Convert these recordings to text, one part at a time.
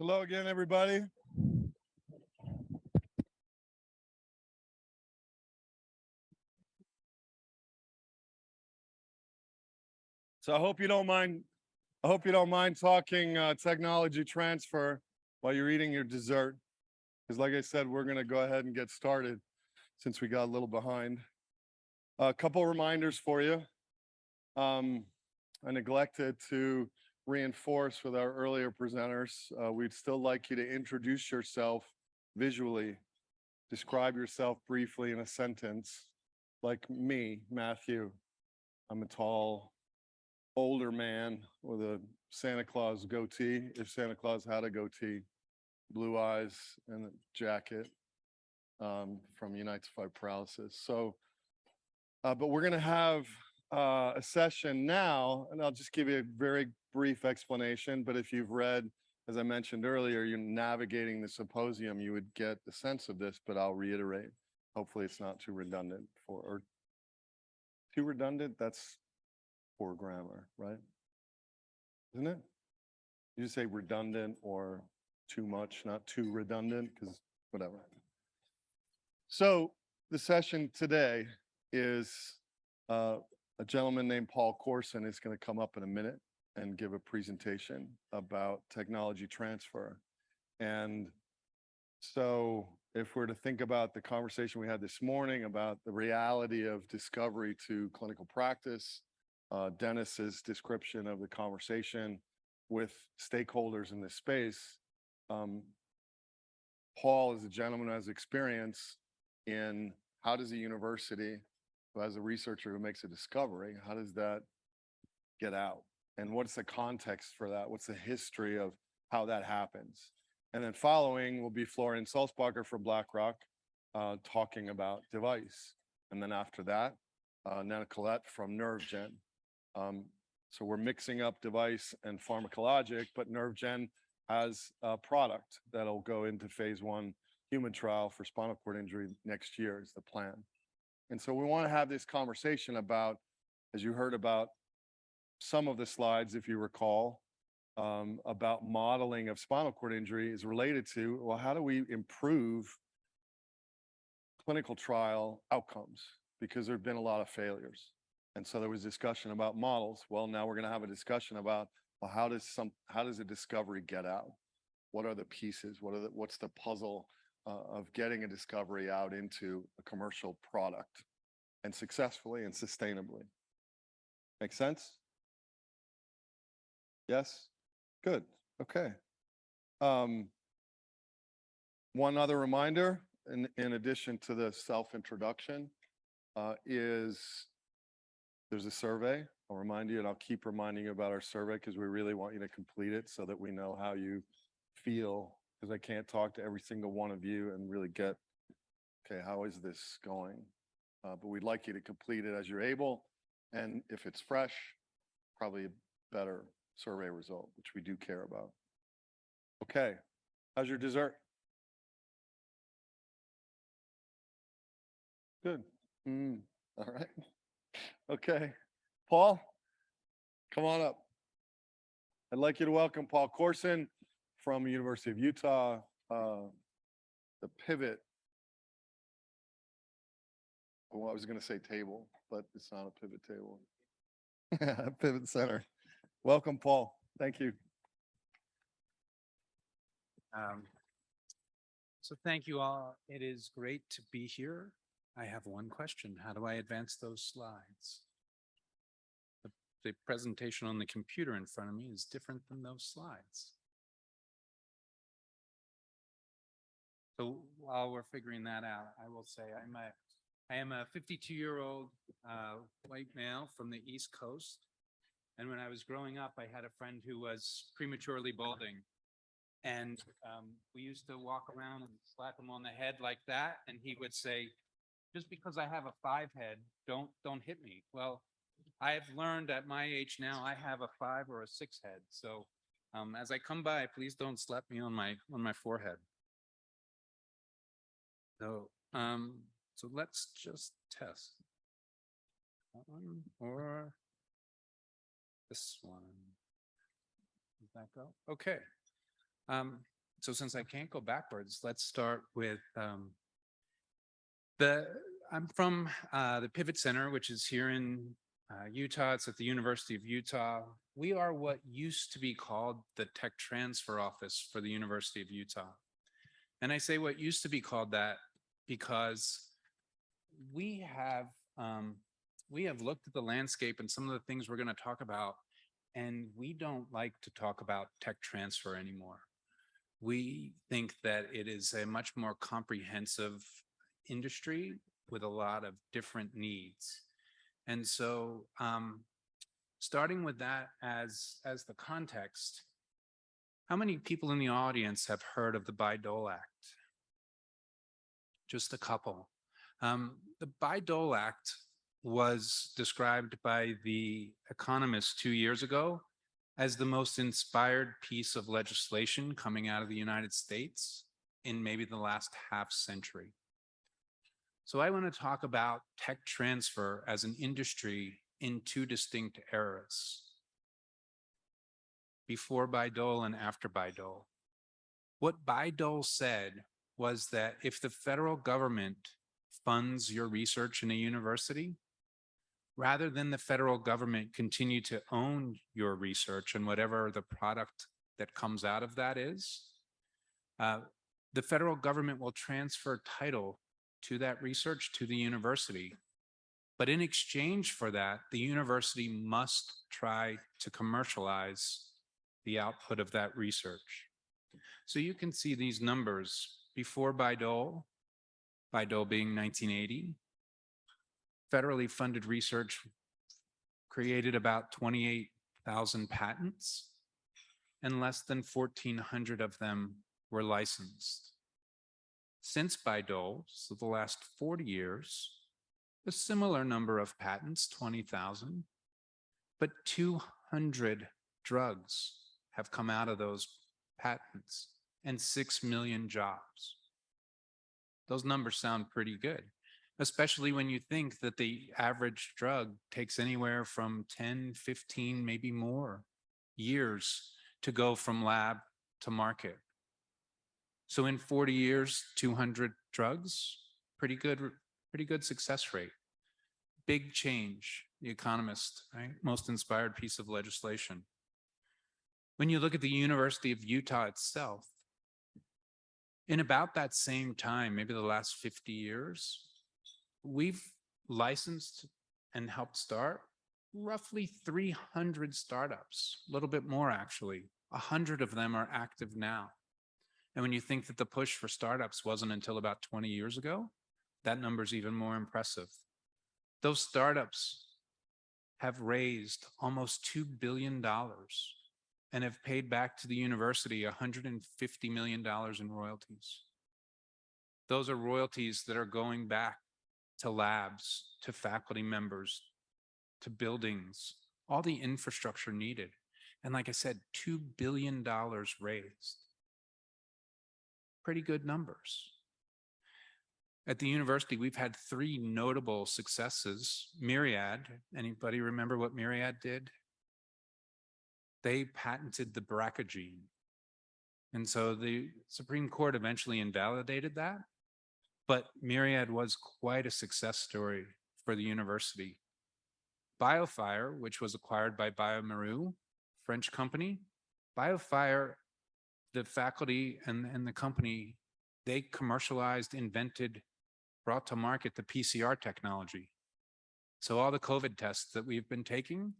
Hello again, everybody. So I hope you don't mind. I hope you don't mind talking technology transfer while you're eating your dessert, because like I said, we're going to go ahead and get started since we got a little behind. A couple reminders for you. I neglected to reinforce with our earlier presenters. We'd still like you to introduce yourself visually. Describe yourself briefly in a sentence, like me, Matthew. I'm a tall, older man with a Santa Claus goatee, if Santa Claus had a goatee, blue eyes and a jacket from United to Fight Paralysis. So, but we're going to have a session now, and I'll just give you a very brief explanation. But if you've read, as I mentioned earlier, you're navigating the symposium, you would get the sense of this, but I'll reiterate. Hopefully it's not too redundant or too redundant. That's poor grammar, right? Isn't it? You just say redundant or too much, not too redundant, because whatever. So the session today is a gentleman named Paul Corson is going to come up in a minute and give a presentation about technology transfer. And so if we're to think about the conversation we had this morning about the reality of discovery to clinical practice, Dennis's description of the conversation with stakeholders in this space, Paul is a gentleman who has experience in how does a university, who has a researcher who makes a discovery, how does that get out? And what's the context for that? What's the history of how that happens? And then following will be Florian Solzbacher from BlackRock talking about device. And then after that, Collett from NerveGen. So we're mixing up device and pharmacologic, but NerveGen has a product that'll go into phase 1 human trial for spinal cord injury next year is the plan. And so we want to have this conversation about, as you heard about some of the slides, if you recall, about modeling of spinal cord injury is related to, well, how do we improve clinical trial outcomes? Because there have been a lot of failures. And so there was discussion about models. Well, now we're going to have a discussion about, well, how does a discovery get out? What are the pieces? What's the puzzle of getting a discovery out into a commercial product and successfully and sustainably? Make sense? Yes? Good. Okay. One other reminder, in addition to the self-introduction, is there's a survey. I'll remind you, and I'll keep reminding you about our survey because we really want you to complete it so that we know how you feel, because I can't talk to every single one of you and really get, okay, how is this going? But we'd like you to complete it as you're able. And if it's fresh, probably a better survey result, which we do care about. Okay, how's your dessert? Good. All right. Okay, Paul, come on up. I'd like you to welcome Paul Corson from the University of Utah, the pivot. Well, I was going to say table, but it's not a pivot table. Pivot Center. Welcome, Paul. Thank you. So thank you all. It is great to be here. I have one question. How do I advance those slides? The presentation on the computer in front of me is different than those slides. So while we're figuring that out, I will say I am a 52-year-old white male from the East Coast. And when I was growing up, I had a friend who was prematurely balding. And we used to walk around and slap him on the head like that. And he would say, just because I have a 5 head, don't hit me. Well, I've learned at my age now, I have a 5 or a 6 head. So as I come by, please don't slap me on my forehead. So so let's just test that one or this one. Does that go? Okay. So since I can't go backwards, let's start with I'm from the Pivot Center, which is here in Utah. It's at the University of Utah. We are what used to be called the Tech Transfer Office for the University of Utah. And I say what used to be called that because we have looked at the landscape and some of the things we're going to talk about, and we don't like to talk about tech transfer anymore. We think that it is a much more comprehensive industry with a lot of different needs. And so starting with that as the context, how many people in the audience have heard of the Bayh-Dole Act? Just a couple. The Bayh-Dole Act was described by The Economist 2 years ago as the most inspired piece of legislation coming out of the United States in maybe the last half century. So I want to talk about tech transfer as an industry in two distinct eras, before Bayh-Dole and after Bayh-Dole. What Bayh-Dole said was that if the federal government funds your research in a university, rather than the federal government continue to own your research and whatever the product that comes out of that is, the federal government will transfer title to that research to the university. But in exchange for that, the university must try to commercialize the output of that research. So you can see these numbers before Bayh-Dole, Bayh-Dole being 1980, federally funded research created about 28,000 patents, and less than 1,400 of them were licensed. Since Bayh-Dole, so the last 40 years, a similar number of patents, 20,000, but 200 drugs have come out of those patents and 6 million jobs. Those numbers sound pretty good, especially when you think that the average drug takes anywhere from 10, 15, maybe more years to go from lab to market. So in 40 years, 200 drugs, pretty good success rate. Big change, The Economist, right? Most inspired piece of legislation. When you look at the University of Utah itself, in about that same time, maybe the last 50 years, we've licensed and helped start roughly 300 startups, a little bit more actually. 100 of them are active now. And when you think that the push for startups wasn't until about 20 years ago, that number's even more impressive. Those startups have raised almost $2 billion and have paid back to the university $150 million in royalties. Those are royalties that are going back to labs, to faculty members, to buildings, all the infrastructure needed. And like I said, $2 billion raised. Pretty good numbers. At the university, we've had 3 notable successes. Myriad, anybody remember what Myriad did? They patented the BRCA gene. And so the Supreme Court eventually invalidated that. But Myriad was quite a success story for the university. BioFire, which was acquired by bioMérieux, French company, BioFire, the faculty and the company, they commercialized, invented, brought to market the PCR technology. So all the COVID tests that we've been taking,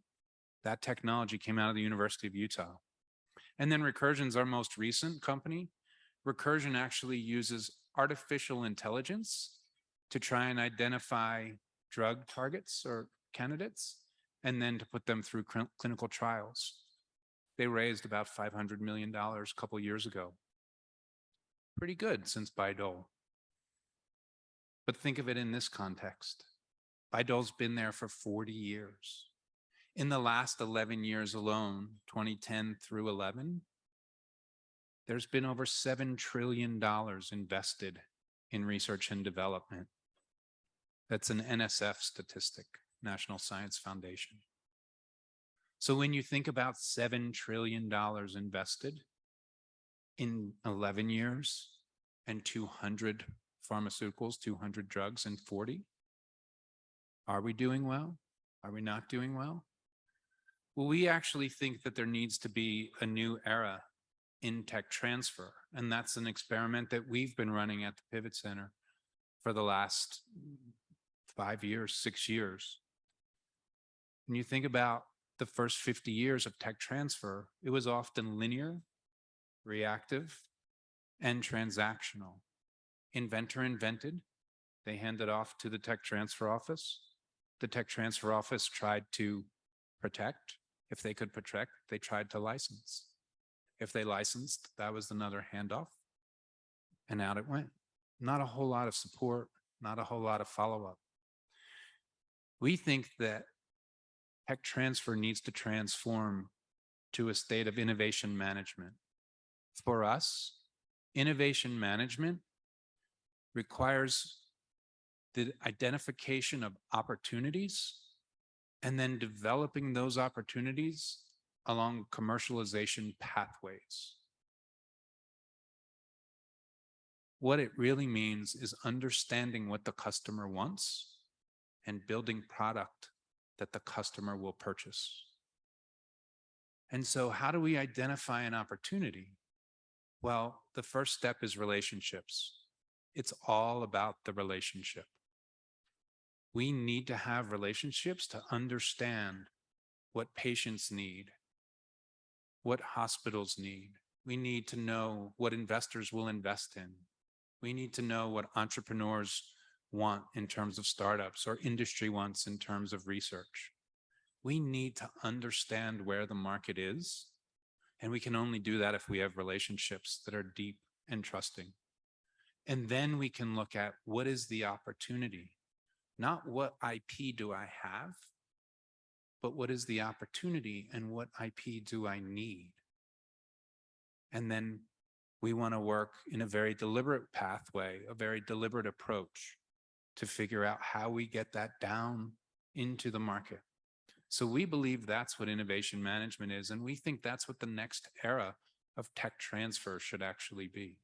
that technology came out of the University of Utah. And then Recursion's our most recent company. Recursion actually uses artificial intelligence to try and identify drug targets or candidates, and then to put them through clinical trials. They raised about $500 million a couple years ago. Pretty good since Bayh-Dole. But think of it in this context. Bayh-Dole's been there for 40 years. In the last 11 years alone, 2010 through 11, there's been over $7 trillion invested in research and development. That's an NSF statistic, National Science Foundation. So when you think about $7 trillion invested, in 11 years and 200 pharmaceuticals, 200 drugs in 40? Are we doing well? Are we not doing well? Well, we actually think that there needs to be a new era in tech transfer. And that's an experiment that we've been running at the Pivot Center for the last 5 years, 6 years. When you think about the first 50 years of tech transfer, it was often linear, reactive, and transactional. Inventor invented, they handed off to the tech transfer office. The tech transfer office tried to protect. If they could protect, they tried to license. If they licensed, that was another handoff. And out it went. Not a whole lot of support, not a whole lot of follow-up. We think that tech transfer needs to transform to a state of innovation management. For us, innovation management requires the identification of opportunities and then developing those opportunities along commercialization pathways. What it really means is understanding what the customer wants and building product that the customer will purchase. And so how do we identify an opportunity? Well, the first step is relationships. It's all about the relationship. We need to have relationships to understand what patients need, what hospitals need. We need to know what investors will invest in. We need to know what entrepreneurs want in terms of startups or industry wants in terms of research. We need to understand where the market is, and we can only do that if we have relationships that are deep and trusting. And then we can look at what is the opportunity, not what IP do I have, but what is the opportunity and what IP do I need? And then we want to work in a very deliberate pathway, a very deliberate approach to figure out how we get that down into the market. So we believe that's what innovation management is, and we think that's what the next era of tech transfer should actually be,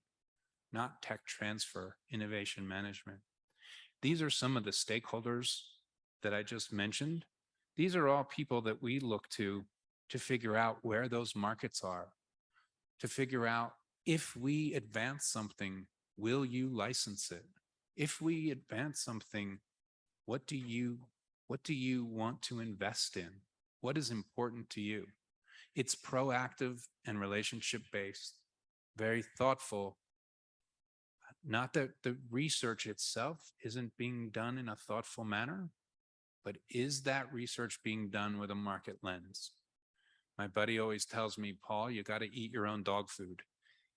not tech transfer, innovation management. These are some of the stakeholders that I just mentioned. These are all people that we look to figure out where those markets are, to figure out if we advance something, will you license it? If we advance something, what do you want to invest in? What is important to you? It's proactive and relationship-based, very thoughtful. Not that the research itself isn't being done in a thoughtful manner, but is that research being done with a market lens? My buddy always tells me, Paul, you got to eat your own dog food.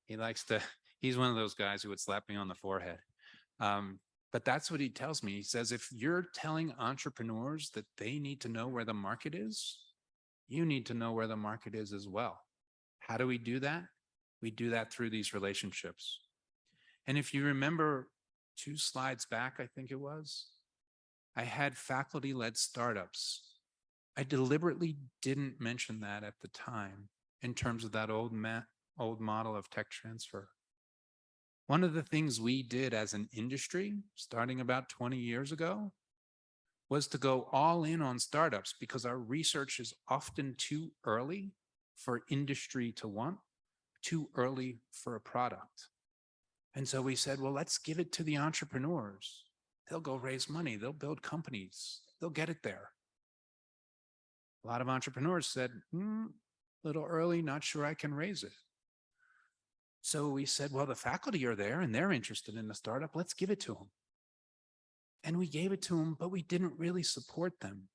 He's one of those guys who would slap me on the forehead. But that's what he tells me. He says, if you're telling entrepreneurs that they need to know where the market is, you need to know where the market is as well. How do we do that? We do that through these relationships. And if you remember 2 slides back, I think it was, I had faculty-led startups. I deliberately didn't mention that at the time in terms of that old model of tech transfer. One of the things we did as an industry, starting about 20 years ago, was to go all in on startups because our research is often too early for industry to want, too early for a product. And so we said, well, let's give it to the entrepreneurs. They'll go raise money. They'll build companies. They'll get it there. A lot of entrepreneurs said, a little early, not sure I can raise it. So we said, well, the faculty are there and they're interested in the startup. Let's give it to them. And we gave it to them, but we didn't really support them.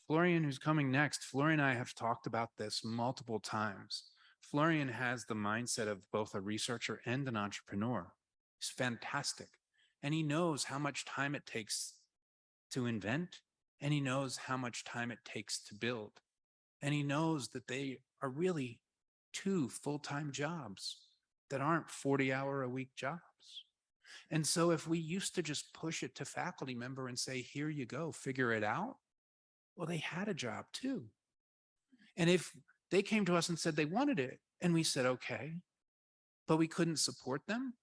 Florian, who's coming next, Florian and I have talked about this multiple times. Florian has the mindset of both a researcher and an entrepreneur. He's fantastic. And he knows how much time it takes to invent, and he knows how much time it takes to build. And he knows that they are really 2 full-time jobs that aren't 40-hour-a-week jobs. And so if we used to just push it to faculty member and say, here you go, figure it out, well, they had a job too. And if they came to us and said they wanted it, and we said, okay, but we couldn't support them,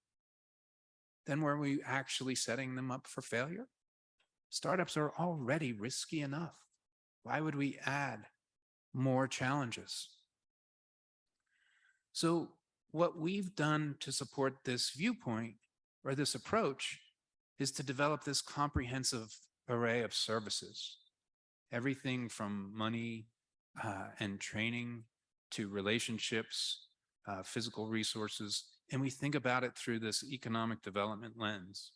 then were we actually setting them up for failure? Startups are already risky enough. Why would we add more challenges? So what we've done to support this viewpoint or this approach is to develop this comprehensive array of services. Everything from money and training to relationships, physical resources, and we think about it through this economic development lens.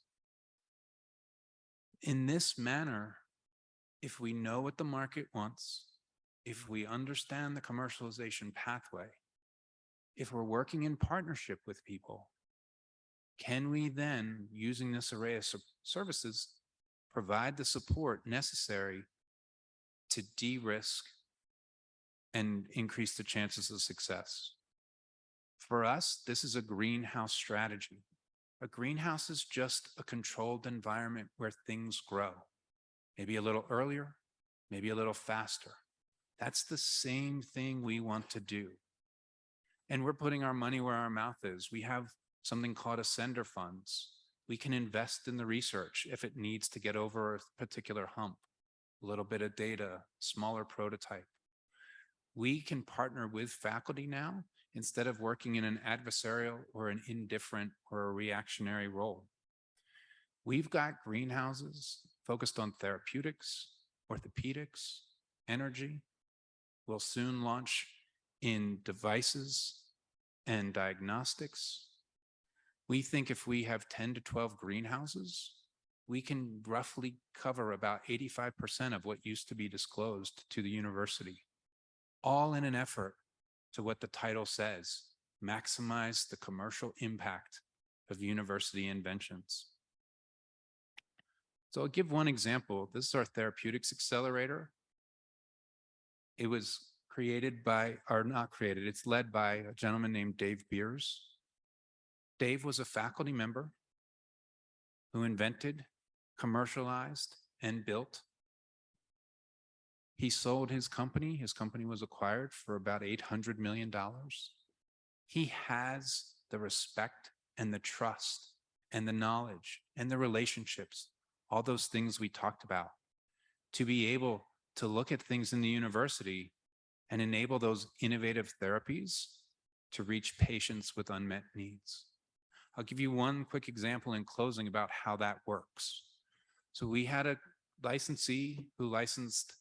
In this manner, if we know what the market wants, if we understand the commercialization pathway, if we're working in partnership with people, can we then, using this array of services, provide the support necessary to de-risk and increase the chances of success? For us, this is a greenhouse strategy. A greenhouse is just a controlled environment where things grow, maybe a little earlier, maybe a little faster. That's the same thing we want to do. And we're putting our money where our mouth is. We have something called ascender funds. We can invest in the research if it needs to get over a particular hump, a little bit of data, smaller prototype. We can partner with faculty now instead of working in an adversarial or an indifferent or a reactionary role. We've got greenhouses focused on therapeutics, orthopedics, energy. We'll soon launch in devices and diagnostics. We think if we have 10 to 12 greenhouses, we can roughly cover about 85% of what used to be disclosed to the university, all in an effort to what the title says, maximize the commercial impact of university inventions. So I'll give one example. This is our therapeutics accelerator. It was created by, or not created, it's led by a gentleman named Dave Beers. Dave was a faculty member who invented, commercialized, and built. He sold his company. His company was acquired for about $800 million. He has the respect and the trust and the knowledge and the relationships, all those things we talked about, to be able to look at things in the university and enable those innovative therapies to reach patients with unmet needs. I'll give you one quick example in closing about how that works. So we had a licensee who licensed,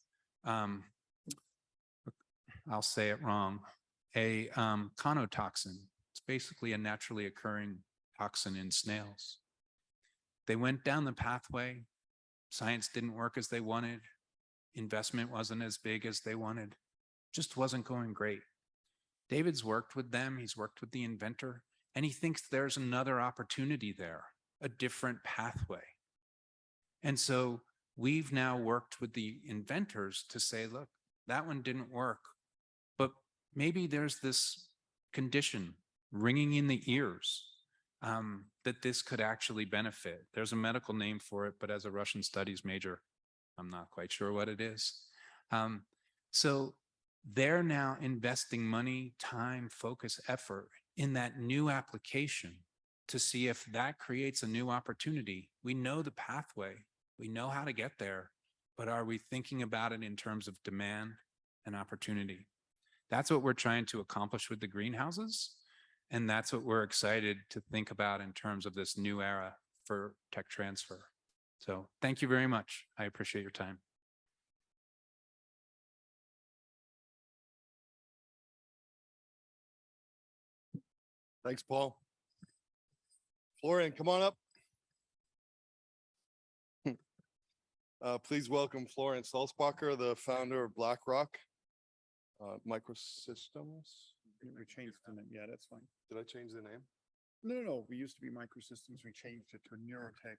I'll say it wrong, a conotoxin. It's basically a naturally occurring toxin in snails. They went down the pathway. Science didn't work as they wanted. Investment wasn't as big as they wanted. Just wasn't going great. David's worked with them. He's worked with the inventor, and he thinks there's another opportunity there, a different pathway. And so we've now worked with the inventors to say, look, that one didn't work, but maybe there's this condition ringing in the ears that this could actually benefit. There's a medical name for it, but as a Russian studies major, I'm not quite sure what it is. So they're now investing money, time, focus, effort in that new application to see if that creates a new opportunity. We know the pathway, we know how to get there, but are we thinking about it in terms of demand and opportunity? That's what we're trying to accomplish with the greenhouses. And that's what we're excited to think about in terms of this new era for tech transfer. So thank you very much. I appreciate your time. Thanks, Paul. Florian, come on up. Please welcome Florian Solzbacher, the founder of BlackRock Microsystems. We changed the name. Yeah, that's fine. Did I change the name? No. We used to be Microsystems. We changed it to Neurotech.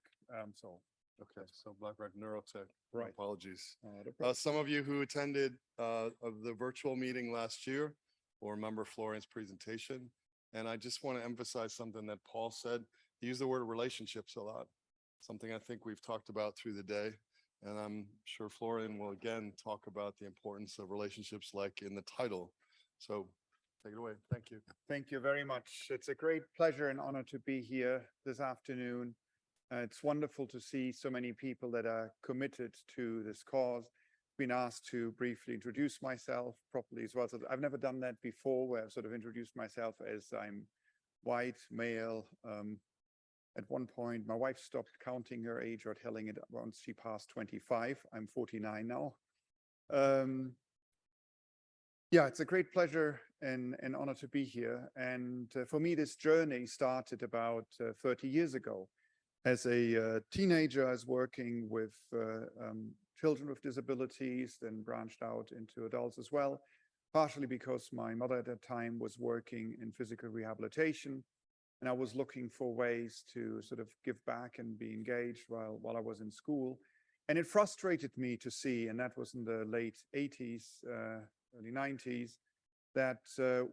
Okay, so BlackRock Neurotech. Right. Apologies. No problem. Some of you who attended of the virtual meeting last year will remember Florian's presentation. And I just want to emphasize something that Paul said. He used the word relationships a lot, something I think we've talked about through the day. And I'm sure Florian will again talk about the importance of relationships like in the title. So Take it away. Thank you. Thank you very much. It's a great pleasure and honor to be here this afternoon. It's wonderful to see so many people that are committed to this cause. Been asked to briefly introduce myself properly as well. So I've never done that before, where I've sort of introduced myself as I'm white, male. At one point, my wife stopped counting her age or telling it once she passed 25. I'm 49 now. Yeah, it's a great pleasure and honor to be here. And for me, this journey started about 30 years ago. As a teenager, I was working with children with disabilities, then branched out into adults as well, partially because my mother at that time was working in physical rehabilitation. And I was looking for ways to sort of give back and be engaged while I was in school. And it frustrated me to see, and that was in the late 80s, early 90s, that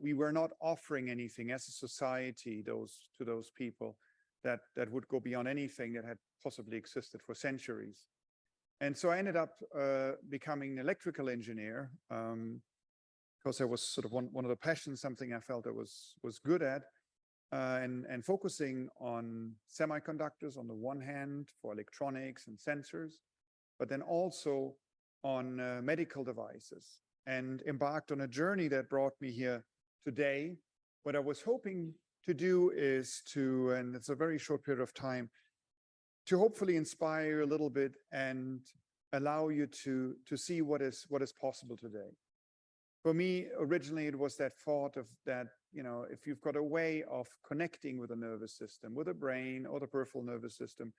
we were not offering anything as a society to those people that would go beyond anything that had possibly existed for centuries. And so I ended up becoming an electrical engineer because that was sort of one of the passions, something I felt I was good at, and focusing on semiconductors on the one hand for electronics and sensors, but then also on medical devices, and embarked on a journey that brought me here today. What I was hoping to do is to, and it's a very short period of time, to hopefully inspire you a little bit and allow you to see what is possible today. For me, originally, it was that thought of that, you know, if you've got a way of connecting with the nervous system, with the brain or the peripheral nervous system,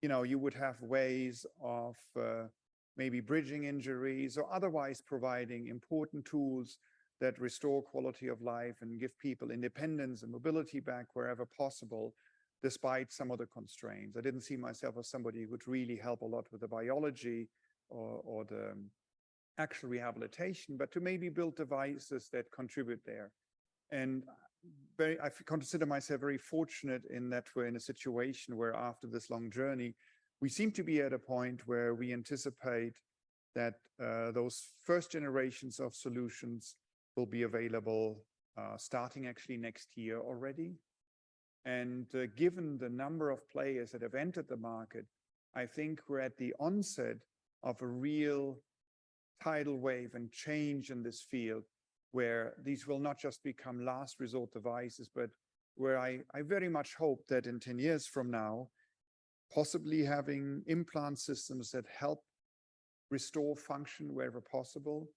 you know, you would have ways of maybe bridging injuries or otherwise providing important tools that restore quality of life and give people independence and mobility back wherever possible, despite some other constraints. I didn't see myself as somebody who could really help a lot with the biology or the actual rehabilitation, but to maybe build devices that contribute there. And I consider myself very fortunate in that we're in a situation where after this long journey, we seem to be at a point where we anticipate that those first generations of solutions will be available starting actually next year already. And given the number of players that have entered the market, I think we're at the onset of a real tidal wave and change in this field, where these will not just become last resort devices, but where I very much hope that in 10 years from now, possibly having implant systems that help restore function wherever possible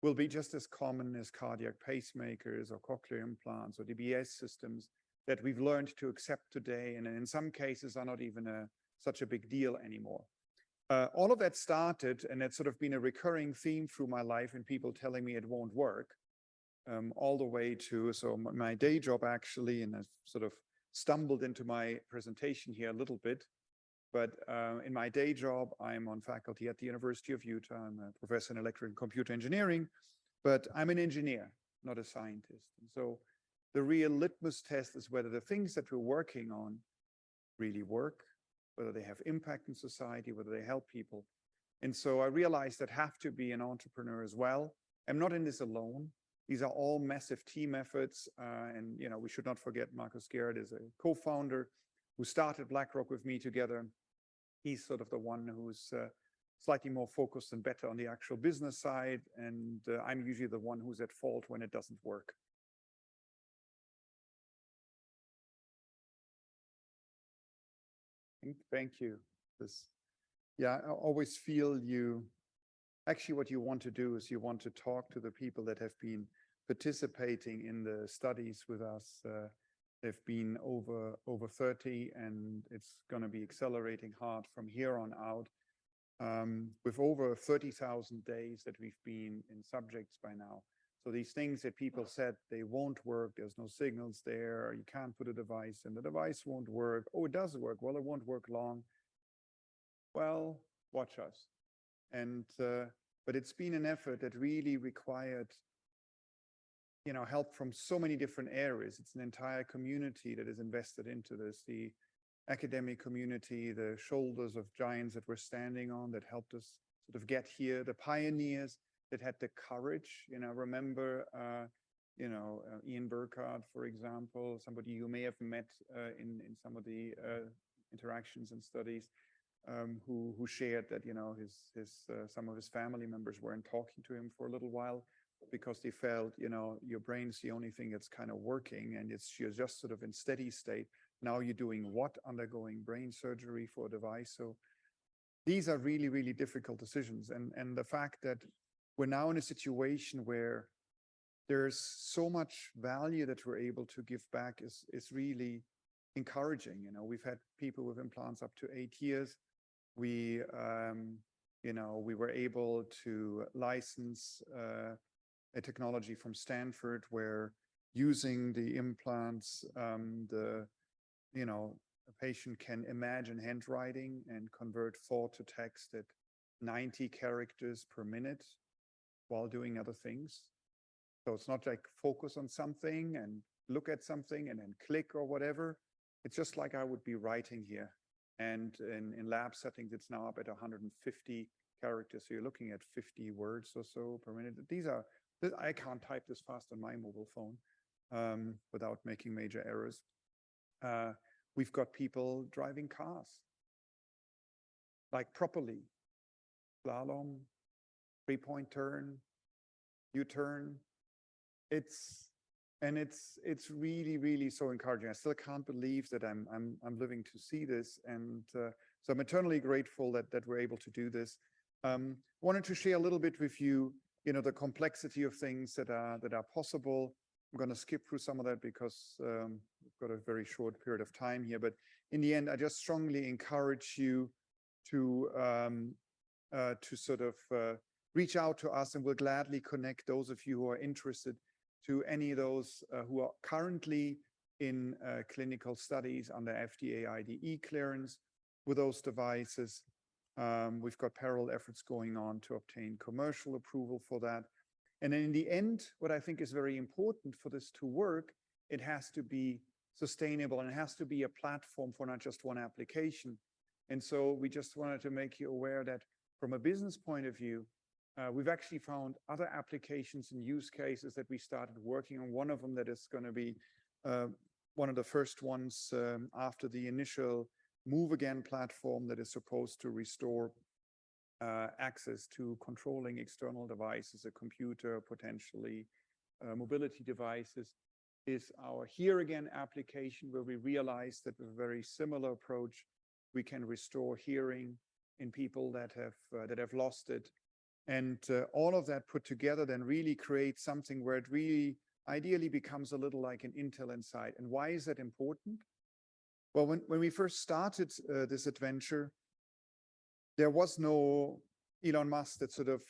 will be just as common as cardiac pacemakers or cochlear implants or DBS systems that we've learned to accept today, and in some cases are not even such a big deal anymore. All of that started, and it's sort of been a recurring theme through my life, and people telling me it won't work, all the way to, so my day job actually, and I sort of stumbled into my presentation here a little bit, but in my day job, I'm on faculty at the University of Utah. I'm a professor in electrical and computer engineering, but I'm an engineer, not a scientist. And so the real litmus test is whether the things that we're working on really work, whether they have impact in society, whether they help people. And so I realized that I have to be an entrepreneur as well. I'm not in this alone. These are all massive team efforts. And, you know, we should not forget Marcus Garrett is a co-founder who started BlackRock with me together. He's sort of the one who's slightly more focused and better on the actual business side. And I'm usually the one who's at fault when it doesn't work. Thank you. Yeah, I always feel actually what you want to do is you want to talk to the people that have been participating in the studies with us. They've been over 30, and it's going to be accelerating hard from here on out. With over 30,000 days that we've been in subjects by now. So these things that people said they won't work, there's no signals there, you can't put a device in, the device won't work. Oh, it does work. Well, it won't work long. Well, watch us. And but it's been an effort that really required, you know, help from so many different areas. It's an entire community that is invested into this. The academic community, the shoulders of giants that we're standing on that helped us sort of get here, the pioneers that had the courage, you know, remember, Ian Burkhardt, for example, somebody you may have met in some of the interactions and studies, who shared that some of his family members weren't talking to him for a little while because they felt your brain's the only thing that's kind of working, and you're just sort of in steady state. Now you're doing what? Undergoing brain surgery for a device. So these are really, really difficult decisions, and the fact that we're now in a situation where there's so much value that we're able to give back is really encouraging. We've had people with implants up to 8 years. We were able to license a technology from Stanford where, using the implants, a patient can imagine handwriting and convert thought to text at 90 characters per minute while doing other things. So it's not like focus on something and look at something and then click or whatever. It's just like I would be writing here. And in lab settings, it's now up at 150 characters. So you're looking at 50 words or so per minute. I can't type this fast on my mobile phone without making major errors. We've got people driving cars, like properly. Slalom, 3-point turn, U-turn. It's really, really so encouraging. I still can't believe that I'm living to see this, and so I'm eternally grateful that we're able to do this. Wanted to share a little bit with you, the complexity of things that are possible. I'm going to skip through some of that because we've got a very short period of time here. But in the end, I just strongly encourage you to sort of reach out to us, and we'll gladly connect those of you who are interested to any of those who are currently in clinical studies under FDA IDE clearance with those devices. We've got parallel efforts going on to obtain commercial approval for that. And then in the end, what I think is very important for this to work, it has to be sustainable, and it has to be a platform for not just one application. And so we just wanted to make you aware that from a business point of view, we've actually found other applications and use cases that we started working on. One of them that is going to be one of the first ones after the initial Move Again platform that is supposed to restore access to controlling external devices, a computer, potentially mobility devices, is our Hear Again application, where we realized that with a very similar approach, we can restore hearing in people that have lost it. And all of that put together then really creates something where it really ideally becomes a little like an Intel Inside. And why is that important? Well, when we first started this adventure, there was no Elon Musk that sort of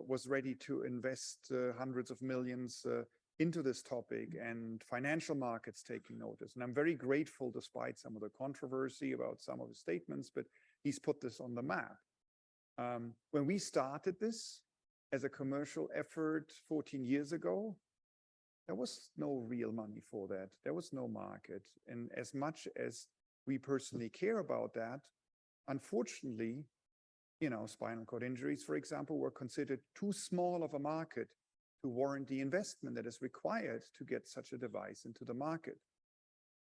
was ready to invest hundreds of millions into this topic, and financial markets taking notice. And I'm very grateful, despite some of the controversy about some of his statements, but he's put this on the map. When we started this as a commercial effort 14 years ago, there was no real money for that. There was no market. And as much as we personally care about that, unfortunately, spinal cord injuries, for example, were considered too small of a market to warrant the investment that is required to get such a device into the market.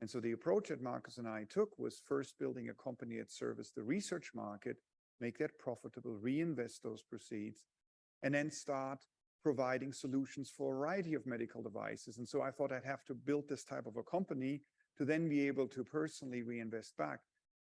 And so the approach that Marcus and I took was first building a company that serviced the research market, make that profitable, reinvest those proceeds, and then start providing solutions for a variety of medical devices. And so I thought I'd have to build this type of a company to then be able to personally reinvest back.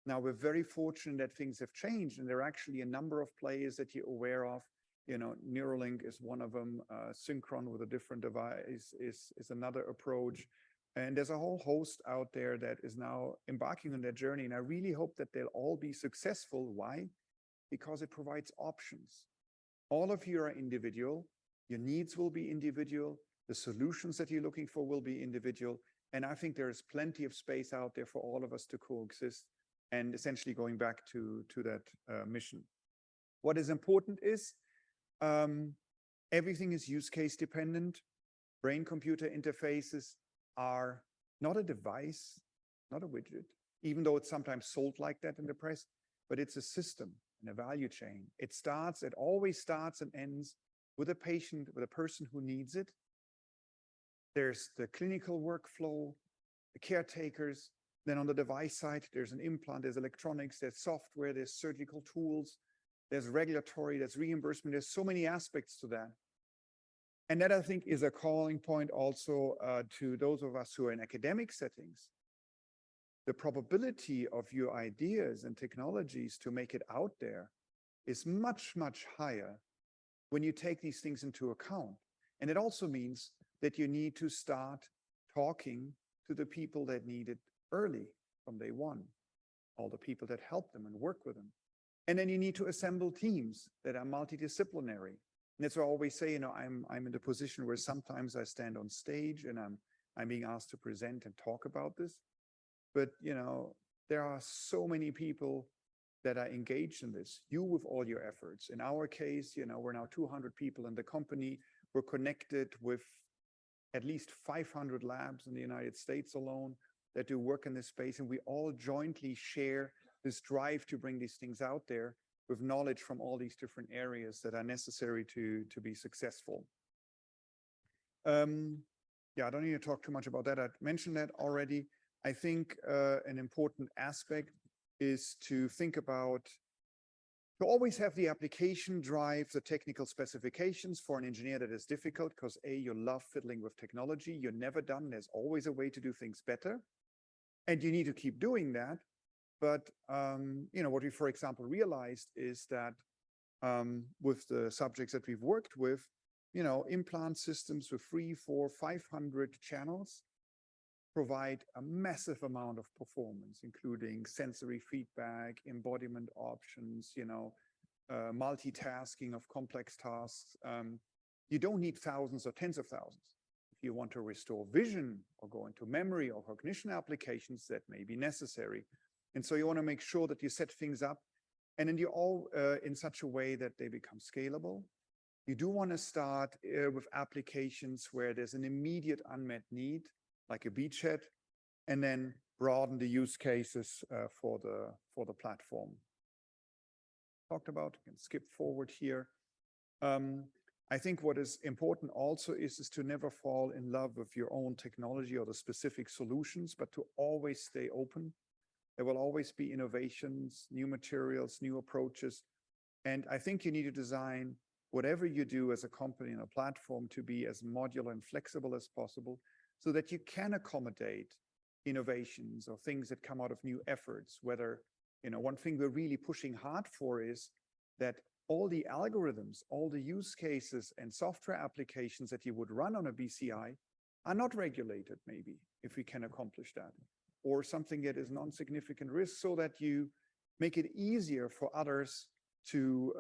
Now, we're very fortunate that things have changed, and there are actually a number of players that you're aware of. Neuralink is one of them. Synchron with a different device is another approach. And there's a whole host out there that is now embarking on that journey. And I really hope that they'll all be successful. Why? Because it provides options. All of you are individual. Your needs will be individual. The solutions that you're looking for will be individual. And I think there is plenty of space out there for all of us to coexist, and essentially going back to that mission. What is important is everything is use case dependent. Brain-computer interfaces are not a device, not a widget, even though it's sometimes sold like that in the press, but it's a system and a value chain. It always starts and ends with a patient, with a person who needs it. There's the clinical workflow, the caretakers. Then on the device side, there's an implant, there's electronics, there's software, there's surgical tools, there's regulatory, there's reimbursement. There's so many aspects to that. And that, I think, is a calling point also to those of us who are in academic settings. The probability of your ideas and technologies to make it out there is much, much higher when you take these things into account. And it also means that you need to start talking to the people that need it early from day one, all the people that help them and work with them. And then you need to assemble teams that are multidisciplinary. And that's why I always say, I'm in the position where sometimes I stand on stage and I'm being asked to present and talk about this. But, there are so many people that are engaged in this, you with all your efforts. In our case, we're now 200 people in the company. We're connected with at least 500 labs in the United States alone that do work in this space. And we all jointly share this drive to bring these things out there with knowledge from all these different areas that are necessary to be successful. I don't need to talk too much about that. I mentioned that already. I think an important aspect is to think about, to always have the application drive the technical specifications. For an engineer, that is difficult because you love fiddling with technology. You're never done. There's always a way to do things better. And you need to keep doing that. But, what we, for example, realized is that with the subjects that we've worked with, implant systems with 300, 400, 500 channels provide a massive amount of performance, including sensory feedback, embodiment options, multitasking of complex tasks. You don't need thousands or tens of thousands. If you want to restore vision or go into memory or cognition applications, that may be necessary. And so you want to make sure that you set things up and then you all in such a way that they become scalable. You do want to start with applications where there's an immediate unmet need, like a beachhead, and then broaden the use cases for the platform. Talked about, you can skip forward here. I think what is important also is to never fall in love with your own technology or the specific solutions, but to always stay open. There will always be innovations, new materials, new approaches. And I think you need to design whatever you do as a company and a platform to be as modular and flexible as possible so that you can accommodate innovations or things that come out of new efforts. Whether, one thing we're really pushing hard for is that all the algorithms, all the use cases and software applications that you would run on a BCI are not regulated, maybe, if we can accomplish that. Or something that is non-significant risk, so that you make it easier for others to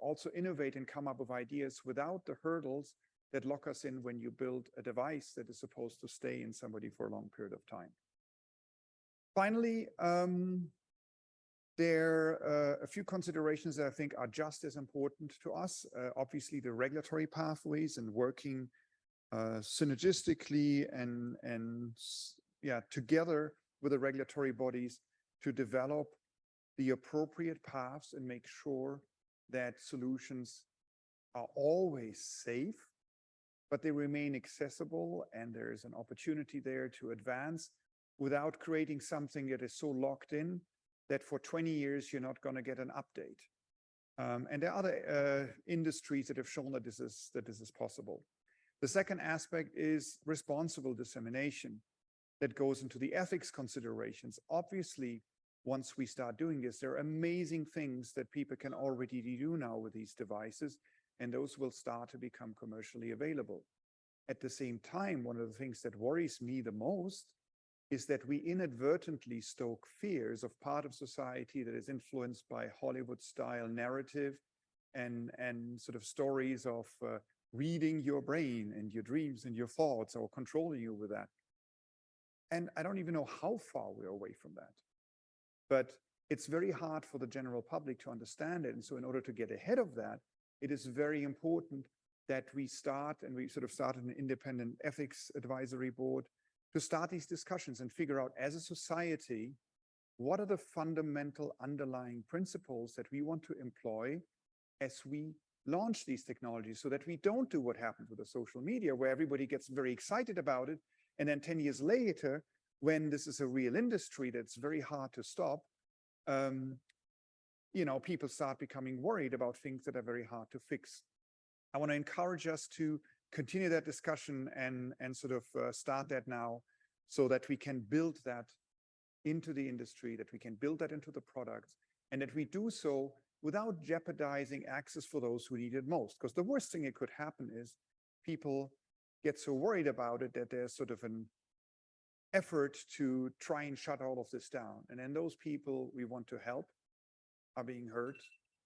also innovate and come up with ideas without the hurdles that lock us in when you build a device that is supposed to stay in somebody for a long period of time. Finally, there are a few considerations that I think are just as important to us. Obviously, the regulatory pathways and working synergistically and together with the regulatory bodies to develop the appropriate paths and make sure that solutions are always safe, but they remain accessible, and there's an opportunity there to advance without creating something that is so locked in that for 20 years you're not going to get an update. And there are other industries that have shown that this is possible. The second aspect is responsible dissemination that goes into the ethics considerations. Obviously, once we start doing this, there are amazing things that people can already do now with these devices, and those will start to become commercially available. At the same time, one of the things that worries me the most is that we inadvertently stoke fears of part of society that is influenced by Hollywood-style narrative and sort of stories of reading your brain and your dreams and your thoughts, or controlling you with that. And I don't even know how far we're away from that. But it's very hard for the general public to understand it. And so in order to get ahead of that, it is very important that we start, and we sort of started an independent ethics advisory board, to start these discussions and figure out, as a society, what are the fundamental underlying principles that we want to employ as we launch these technologies so that we don't do what happened with the social media, where everybody gets very excited about it. And then 10 years later, when this is a real industry that's very hard to stop, people start becoming worried about things that are very hard to fix. I want to encourage us to continue that discussion and sort of start that now so that we can build that into the industry, that we can build that into the products, and that we do so without jeopardizing access for those who need it most. Because the worst thing that could happen is people get so worried about it that there's sort of an effort to try and shut all of this down. And then those people we want to help are being hurt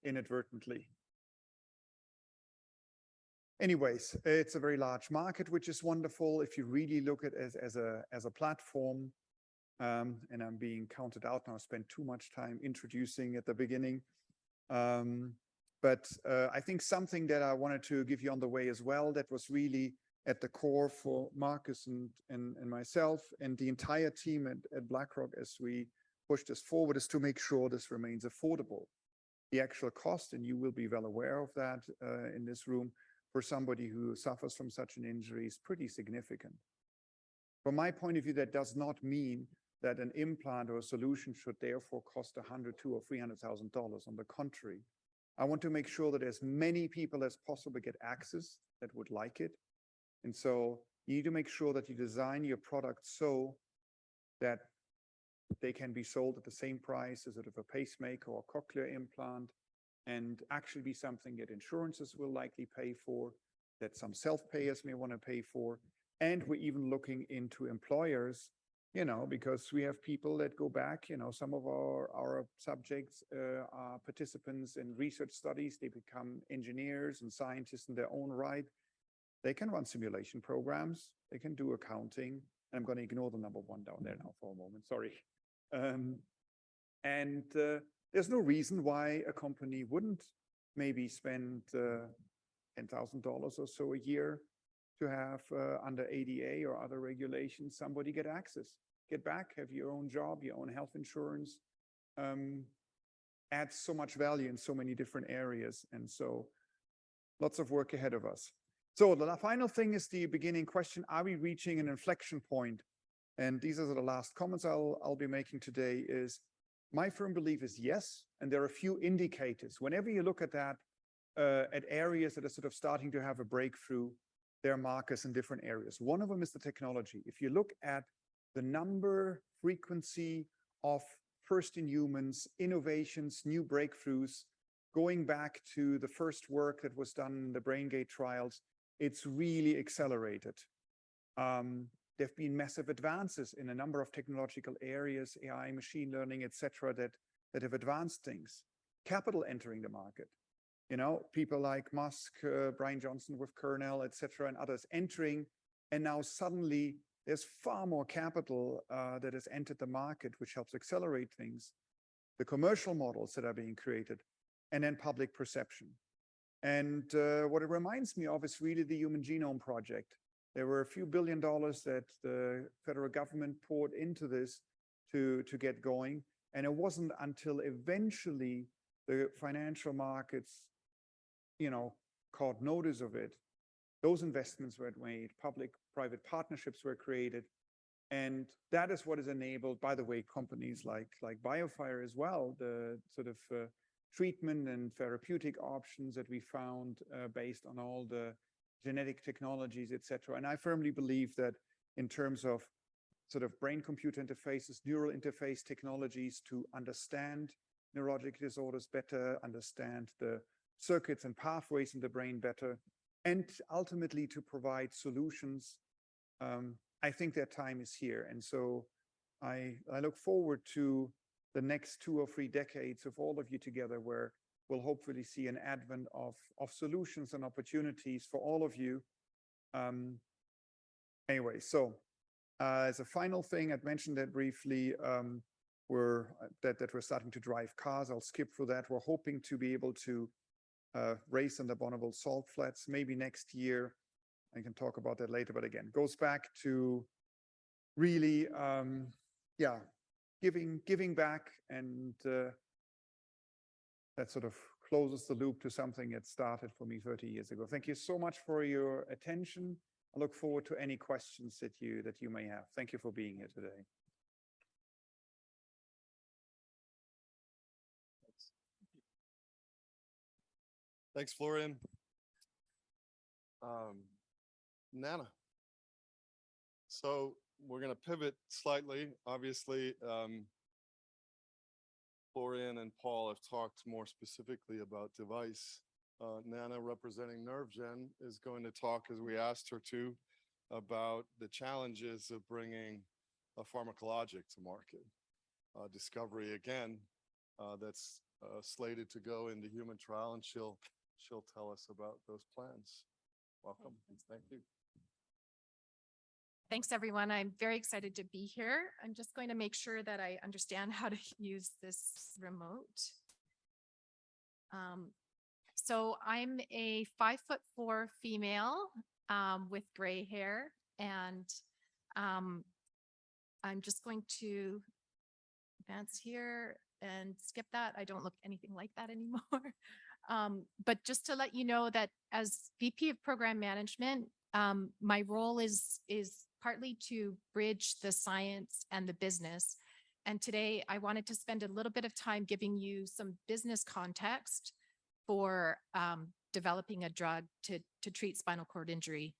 inadvertently. Anyways, it's a very large market, which is wonderful if you really look at it as a platform. And I'm being counted out now. I spent too much time introducing at the beginning. But I think something that I wanted to give you on the way as well, that was really at the core for Marcus and myself and the entire team at BlackRock as we push this forward, is to make sure this remains affordable. The actual cost, and you will be well aware of that in this room, for somebody who suffers from such an injury is pretty significant. From my point of view, that does not mean that an implant or a solution should therefore cost $100,000, $200,000 or $300,000. On the contrary, I want to make sure that as many people as possible get access that would like it. And so you need to make sure that you design your product so that they can be sold at the same price as sort of a pacemaker or a cochlear implant, and actually be something that insurances will likely pay for, that some self-payers may want to pay for. And we're even looking into employers, because we have people that go back, some of our subjects are participants in research studies. They become engineers and scientists in their own right. They can run simulation programs. They can do accounting. And I'm going to ignore the number one down there now for a moment. Sorry. There's no reason why a company wouldn't maybe spend $10,000 or so a year to have under ADA or other regulations, somebody get access, get back, have your own job, your own health insurance, adds so much value in so many different areas. And so lots of work ahead of us. So the final thing is the beginning question: are we reaching an inflection point? And these are the last comments I'll be making today. Is my firm belief is yes, and there are a few indicators. Whenever you look at that, at areas that are sort of starting to have a breakthrough, there are markers in different areas. One of them is the technology. If you look at the number, frequency of first in humans, innovations, new breakthroughs, going back to the first work that was done in the BrainGate trials, it's really accelerated. There have been massive advances in a number of technological areas, AI, machine learning, et cetera, that have advanced things. Capital entering the market. People like Musk, Brian Johnson with Kernel, et cetera, and others entering. And now suddenly there's far more capital that has entered the market, which helps accelerate things. The commercial models that are being created, and then public perception. And what it reminds me of is really the Human Genome Project. There were a few $1 billion that the federal government poured into this to get going. And it wasn't until eventually the financial markets, caught notice of it. Those investments were made, public-private partnerships were created. And that is what is enabled, by the way, companies like BioFire as well, the sort of treatment and therapeutic options that we found based on all the genetic technologies, et cetera. And I firmly believe that in terms of sort of brain-computer interfaces, neural interface technologies to understand neurologic disorders better, understand the circuits and pathways in the brain better, and ultimately to provide solutions, I think that time is here. And so I look forward to the next 2 or 3 decades of all of you together, where we'll hopefully see an advent of solutions and opportunities for all of you. Anyway, so as a final thing, I'd mentioned that briefly, we're starting to drive cars. I'll skip through that. We're hoping to be able to race on the Bonneville salt flats maybe next year. I can talk about that later, but again, goes back to really, giving back, and that sort of closes the loop to something that started for me 30 years ago. Thank you so much for your attention. I look forward to any questions that you may have. Thank you for being here today. Thanks, Florian. Nana. So we're going to pivot slightly. Obviously, Florian and Paul have talked more specifically about device. Nana, representing NerveGen, is going to talk, as we asked her to, about the challenges of bringing a pharmacologic to market. Discovery, again, that's slated to go into human trial, and she'll tell us about those plans. Welcome. Thank you. Thanks, everyone. I'm very excited to be here. I'm just going to make sure that I understand how to use this remote. So I'm a 5'4" female with gray hair, and I'm just going to advance here and skip that. I don't look anything like that anymore. But just to let you know that as VP of Program Management, my role is partly to bridge the science and the business. And today I wanted to spend a little bit of time giving you some business context for developing a drug to treat spinal cord injury.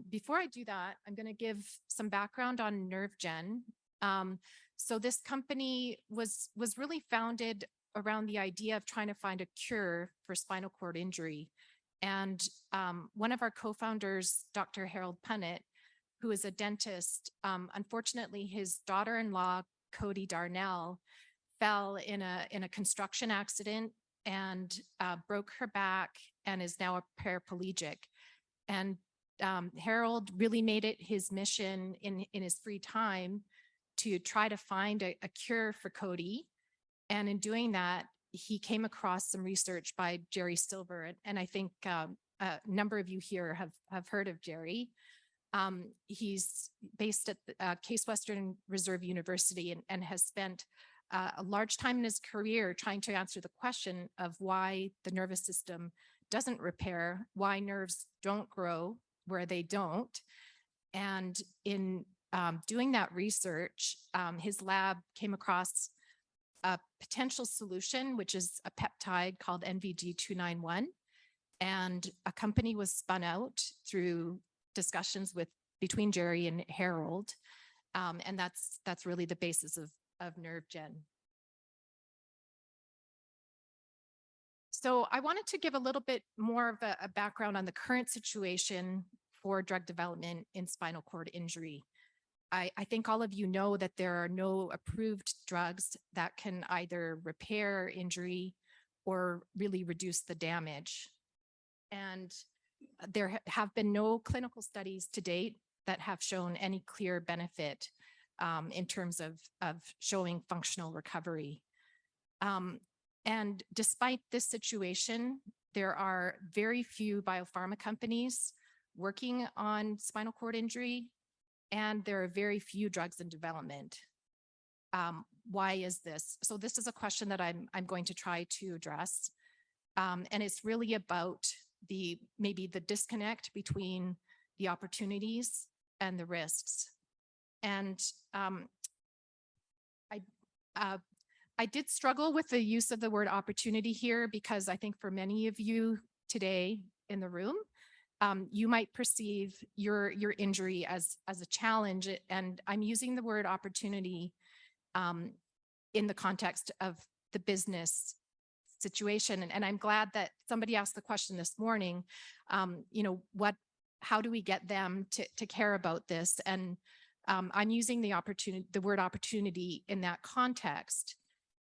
Before I do that, I'm going to give some background on NerveGen. So this company was really founded around the idea of trying to find a cure for spinal cord injury. And one of our co-founders, Dr. Harold Punnett, who is a dentist, unfortunately, his daughter-in-law, Cody Darnell, fell in a construction accident and broke her back and is now a paraplegic. And Harold really made it his mission in his free time to try to find a cure for Cody. And in doing that, he came across some research by Jerry Silver. And I think a number of you here have heard of Jerry. He's based at Case Western Reserve University and has spent a large time in his career trying to answer the question of why the nervous system doesn't repair, why nerves don't grow where they don't. And in doing that research, his lab came across a potential solution, which is a peptide called NVG-291. And a company was spun out through discussions between Jerry and Harold. And that's really the basis of NerveGen. So I wanted to give a little bit more of a background on the current situation for drug development in spinal cord injury. I think all of you know that there are no approved drugs that can either repair injury or really reduce the damage. And there have been no clinical studies to date that have shown any clear benefit in terms of showing functional recovery. And despite this situation, there are very few biopharma companies working on spinal cord injury, and there are very few drugs in development. Why is this? So this is a question that I'm going to try to address. And it's really about maybe the disconnect between the opportunities and the risks. And I did struggle with the use of the word opportunity here because I think for many of you today in the room, you might perceive your injury as a challenge. And I'm using the word opportunity in the context of the business situation. And I'm glad that somebody asked the question this morning, how do we get them to care about this? And I'm using the word opportunity in that context,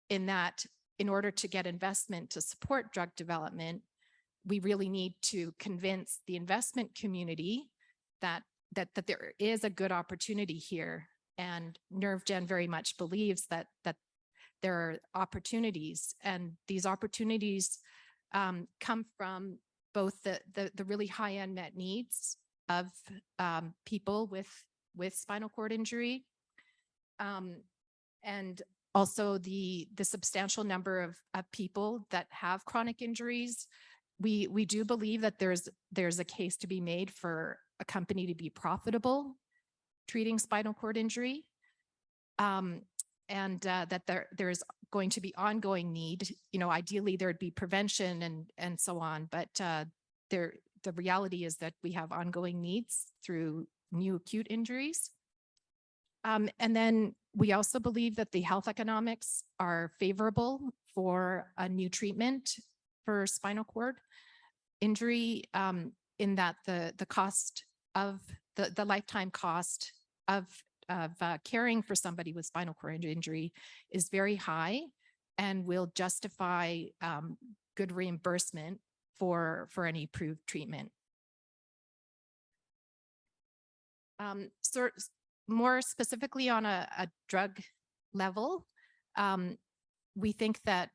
in that in order to get investment to support drug development, we really need to convince the investment community that there is a good opportunity here. And NerveGen very much believes that there are opportunities, and these opportunities come from both the really high unmet needs of people with spinal cord injury, and Also, the substantial number of people that have chronic injuries, we do believe that there's a case to be made for a company to be profitable treating spinal cord injury. And that there's going to be ongoing need. Ideally there'd be prevention and so on, but the reality is that we have ongoing needs through new acute injuries. And then we also believe that the health economics are favorable for a new treatment for spinal cord injury, in that the cost of the lifetime cost of caring for somebody with spinal cord injury is very high and will justify good reimbursement for any approved treatment. So more specifically on a drug level, we think that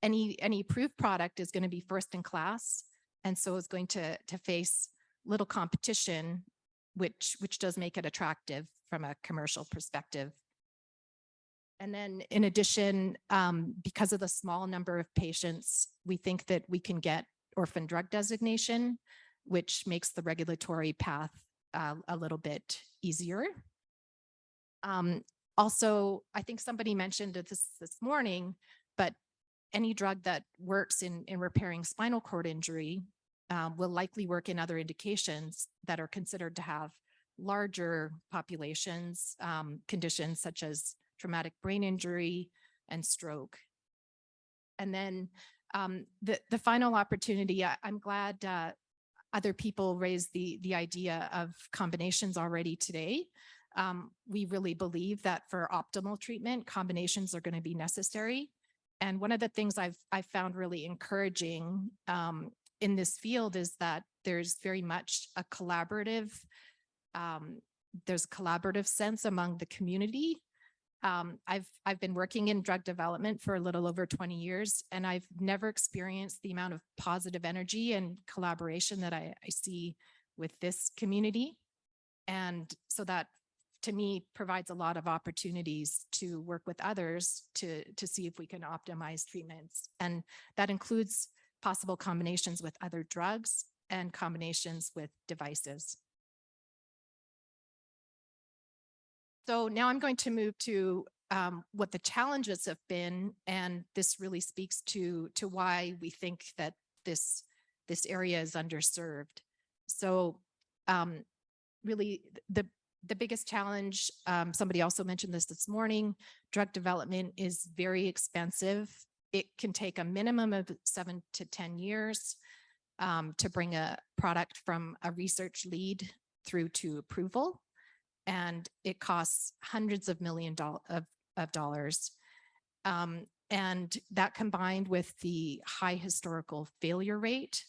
any approved product is going to be first in class, and so is going to face little competition, which does make it attractive from a commercial perspective. And then in addition, because of the small number of patients, we think that we can get orphan drug designation, which makes the regulatory path a little bit easier. Also, I think somebody mentioned this morning, but any drug that works in repairing spinal cord injury will likely work in other indications that are considered to have larger populations, conditions such as traumatic brain injury and stroke. And then the final opportunity, I'm glad other people raised the idea of combinations already today. We really believe that for optimal treatment, combinations are going to be necessary. And one of the things I've found really encouraging in this field is that there's very much a collaborative, there's collaborative sense among the community. I've been working in drug development for a little over 20 years, and I've never experienced the amount of positive energy and collaboration that I see with this community. And so that, to me, provides a lot of opportunities to work with others to see if we can optimize treatments. And that includes possible combinations with other drugs and combinations with devices. So now I'm going to move to what the challenges have been, and this really speaks to why we think that this area is underserved. So really the biggest challenge, somebody also mentioned this morning, drug development is very expensive. It can take a minimum of 7 to 10 years to bring a product from a research lead through to approval. And it costs hundreds of millions of dollars. And that, combined with the high historical failure rate,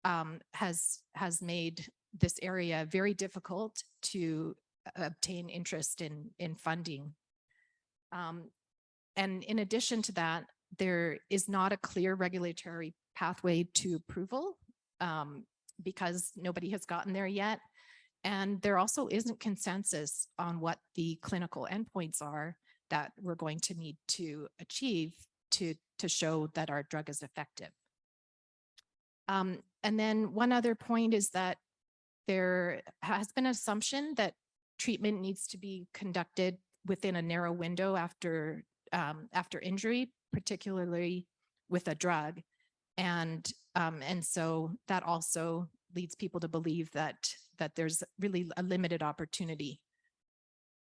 has made this area very difficult to obtain interest in funding. And in addition to that, there is not a clear regulatory pathway to approval because nobody has gotten there yet. And there also isn't consensus on what the clinical endpoints are that we're going to need to achieve to show that our drug is effective. And then one other point is that there has been an assumption that treatment needs to be conducted within a narrow window after injury, particularly with a drug. And so that also leads people to believe that there's really a limited opportunity.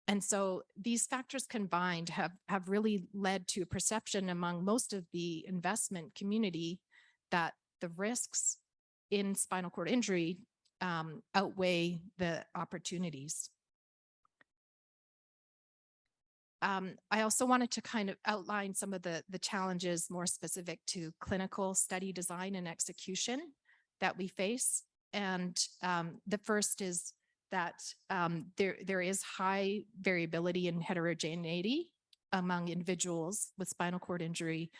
And so these factors combined have really led to a perception among most of the investment community that the risks in spinal cord injury outweigh the opportunities. I also wanted to kind of outline some of the challenges more specific to clinical study design and execution that we face. And the first is that there is high variability and heterogeneity among individuals with spinal cord injury.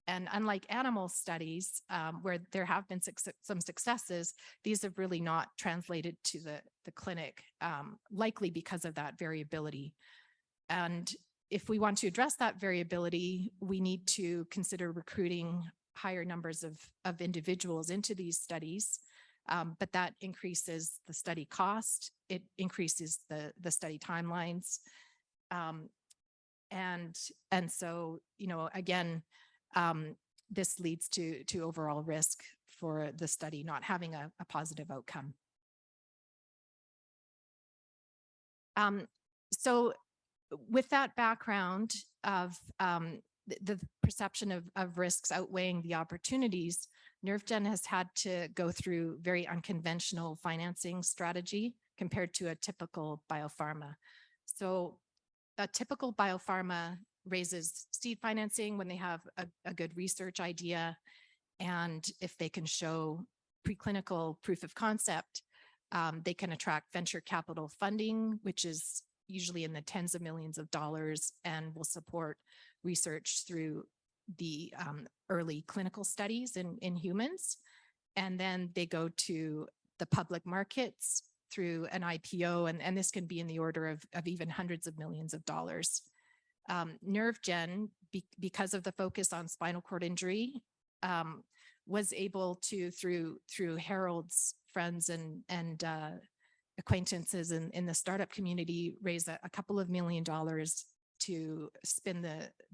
And unlike animal studies, where there have been some successes, these have really not translated to the clinic, likely because of that variability. And if we want to address that variability, we need to consider recruiting higher numbers of individuals into these studies. But that increases the study cost. It increases the study timelines. And so, again, this leads to overall risk for the study not having a positive outcome. So with that background of the perception of risks outweighing the opportunities, NerveGen has had to go through very unconventional financing strategy compared to a typical biopharma. So a typical biopharma raises seed financing when they have a good research idea, and if they can show preclinical proof of concept, they can attract venture capital funding, which is usually in the tens of millions of dollars, and will support research through the early clinical studies in humans. And then they go to the public markets through an IPO, and this can be in the order of even hundreds of millions of dollars. NerveGen, because of the focus on spinal cord injury, was able to, through Harold's friends and acquaintances in the startup community, raise a couple of $1 million to spin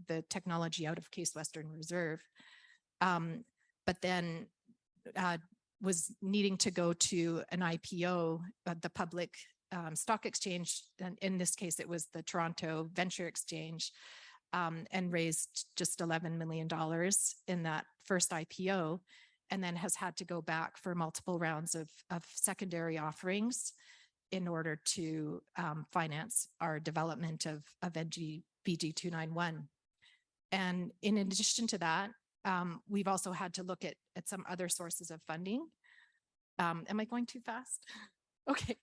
the technology out of Case Western Reserve. But then was needing to go to an IPO, the public stock exchange, and in this case, it was the Toronto Venture Exchange, and raised just $11 million in that first IPO, and then has had to go back for multiple rounds of secondary offerings in order to finance our development of BG291. And in addition to that, we've also had to look at some other sources of funding. Am I going too fast? Okay.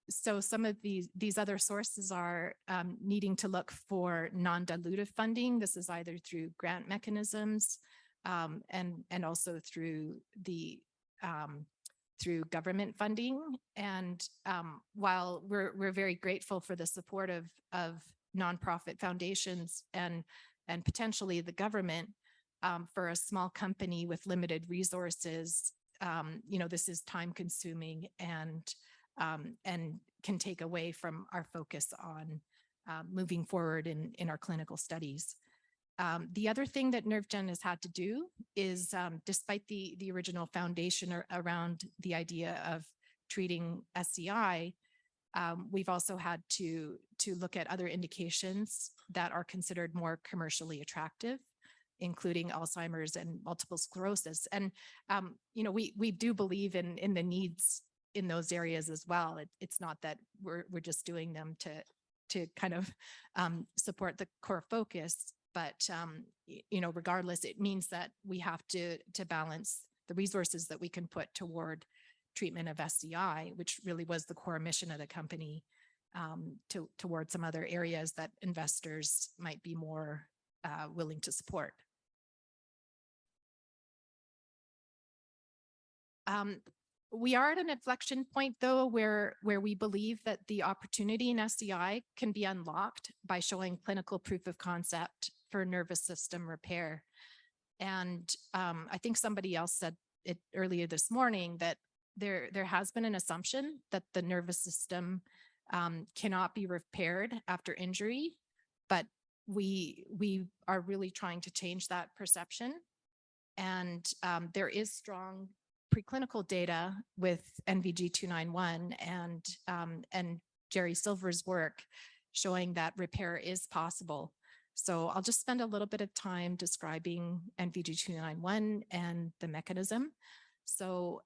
So some of these other sources are needing to look for non-dilutive funding. This is either through grant mechanisms and also through through government funding. And while we're very grateful for the support of nonprofit foundations and potentially the government, for a small company with limited resources, this is time consuming and can take away from our focus on moving forward in our clinical studies. The other thing that NerveGen has had to do is, despite the original foundation around the idea of treating SCI, we've also had to look at other indications that are considered more commercially attractive, including Alzheimer's and multiple sclerosis. And, we do believe in the needs in those areas as well. It's not that we're just doing them to kind of support the core focus, but, regardless, it means that we have to balance the resources that we can put toward treatment of SCI, which really was the core mission of the company, toward some other areas that investors might be more willing to support. We are at an inflection point, though, where we believe that the opportunity in SCI can be unlocked by showing clinical proof of concept for nervous system repair. And I think somebody else said it earlier this morning that there has been an assumption that the nervous system cannot be repaired after injury, but we are really trying to change that perception. And there is strong preclinical data with NVG291 and Jerry Silver's work showing that repair is possible. So I'll just spend a little bit of time describing NVG291 and the mechanism. So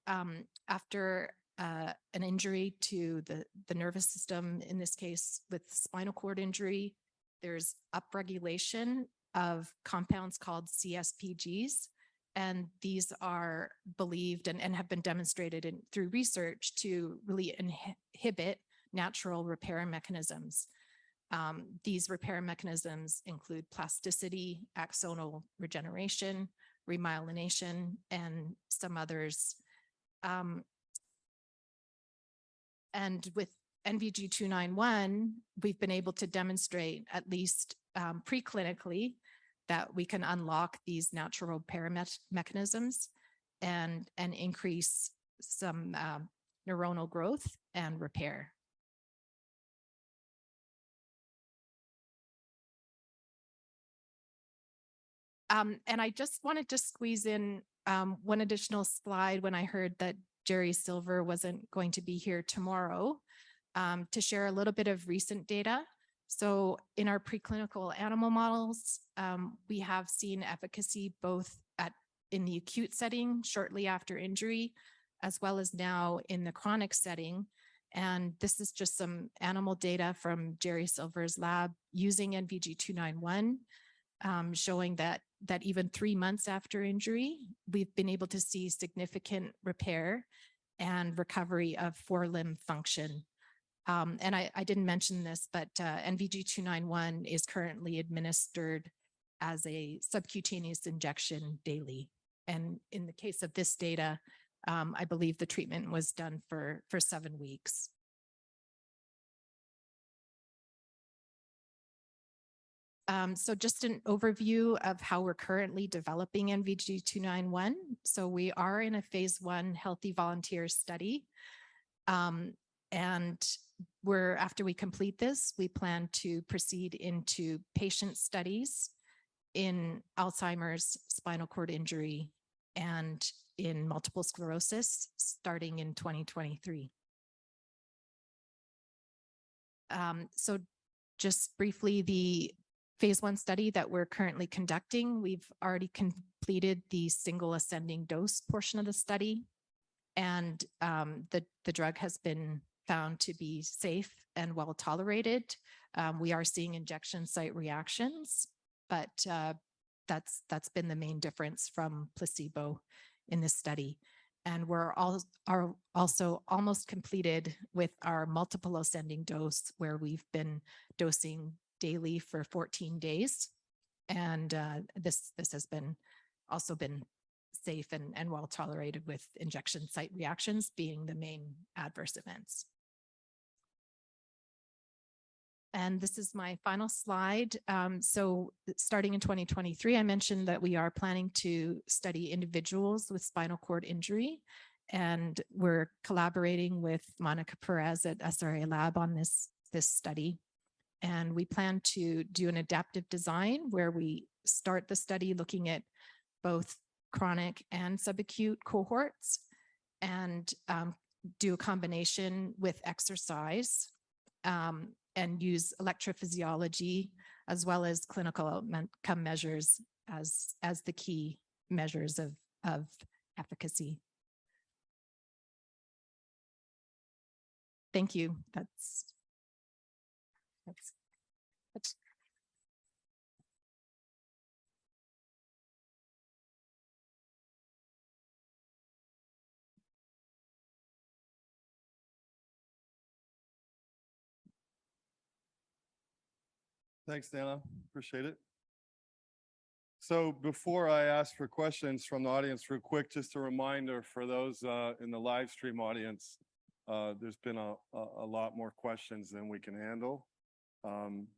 after an injury to the nervous system, in this case with spinal cord injury, there's upregulation of compounds called CSPGs. And these are believed and have been demonstrated through research to really inhibit natural repair mechanisms. These repair mechanisms include plasticity, axonal regeneration, remyelination, and some others. And with NVG-291, we've been able to demonstrate, at least preclinically, that we can unlock these natural repair mechanisms and increase some neuronal growth and repair. And I just wanted to squeeze in one additional slide when I heard that Jerry Silver wasn't going to be here tomorrow, to share a little bit of recent data. So in our preclinical animal models, we have seen efficacy both in the acute setting shortly after injury, as well as now in the chronic setting. And this is just some animal data from Jerry Silver's lab using NVG-291, showing that even 3 months after injury, we've been able to see significant repair and recovery of forelimb function. And I didn't mention this, but NVG-291 is currently administered as a subcutaneous injection daily. And in the case of this data, I believe the treatment was done for 7 weeks. So just an overview of how we're currently developing NVG-291. So we are in a phase 1 healthy volunteer study. And after we complete this, we plan to proceed into patient studies in Alzheimer's, spinal cord injury, and in multiple sclerosis starting in 2023. So just briefly, the phase 1 study that we're currently conducting, we've already completed the single ascending dose portion of the study. And the drug has been found to be safe and well tolerated. We are seeing injection site reactions, but that's been the main difference from placebo in this study. And we're also almost completed with our multiple ascending dose, where we've been dosing daily for 14 days. And this has also been safe and well tolerated, with injection site reactions being the main adverse events. And this is my final slide. So starting in 2023, I mentioned that we are planning to study individuals with spinal cord injury, and we're collaborating with Monica Perez at SRA Lab on this study. And we plan to do an adaptive design where we start the study looking at both chronic and subacute cohorts, and do a combination with exercise, and use electrophysiology as well as clinical outcome measures as the key measures of efficacy. Thank you. That's Thanks, Dana. Appreciate it. So before I ask for questions from the audience, real quick, just a reminder for those in the live stream audience, there's been a lot more questions than we can handle.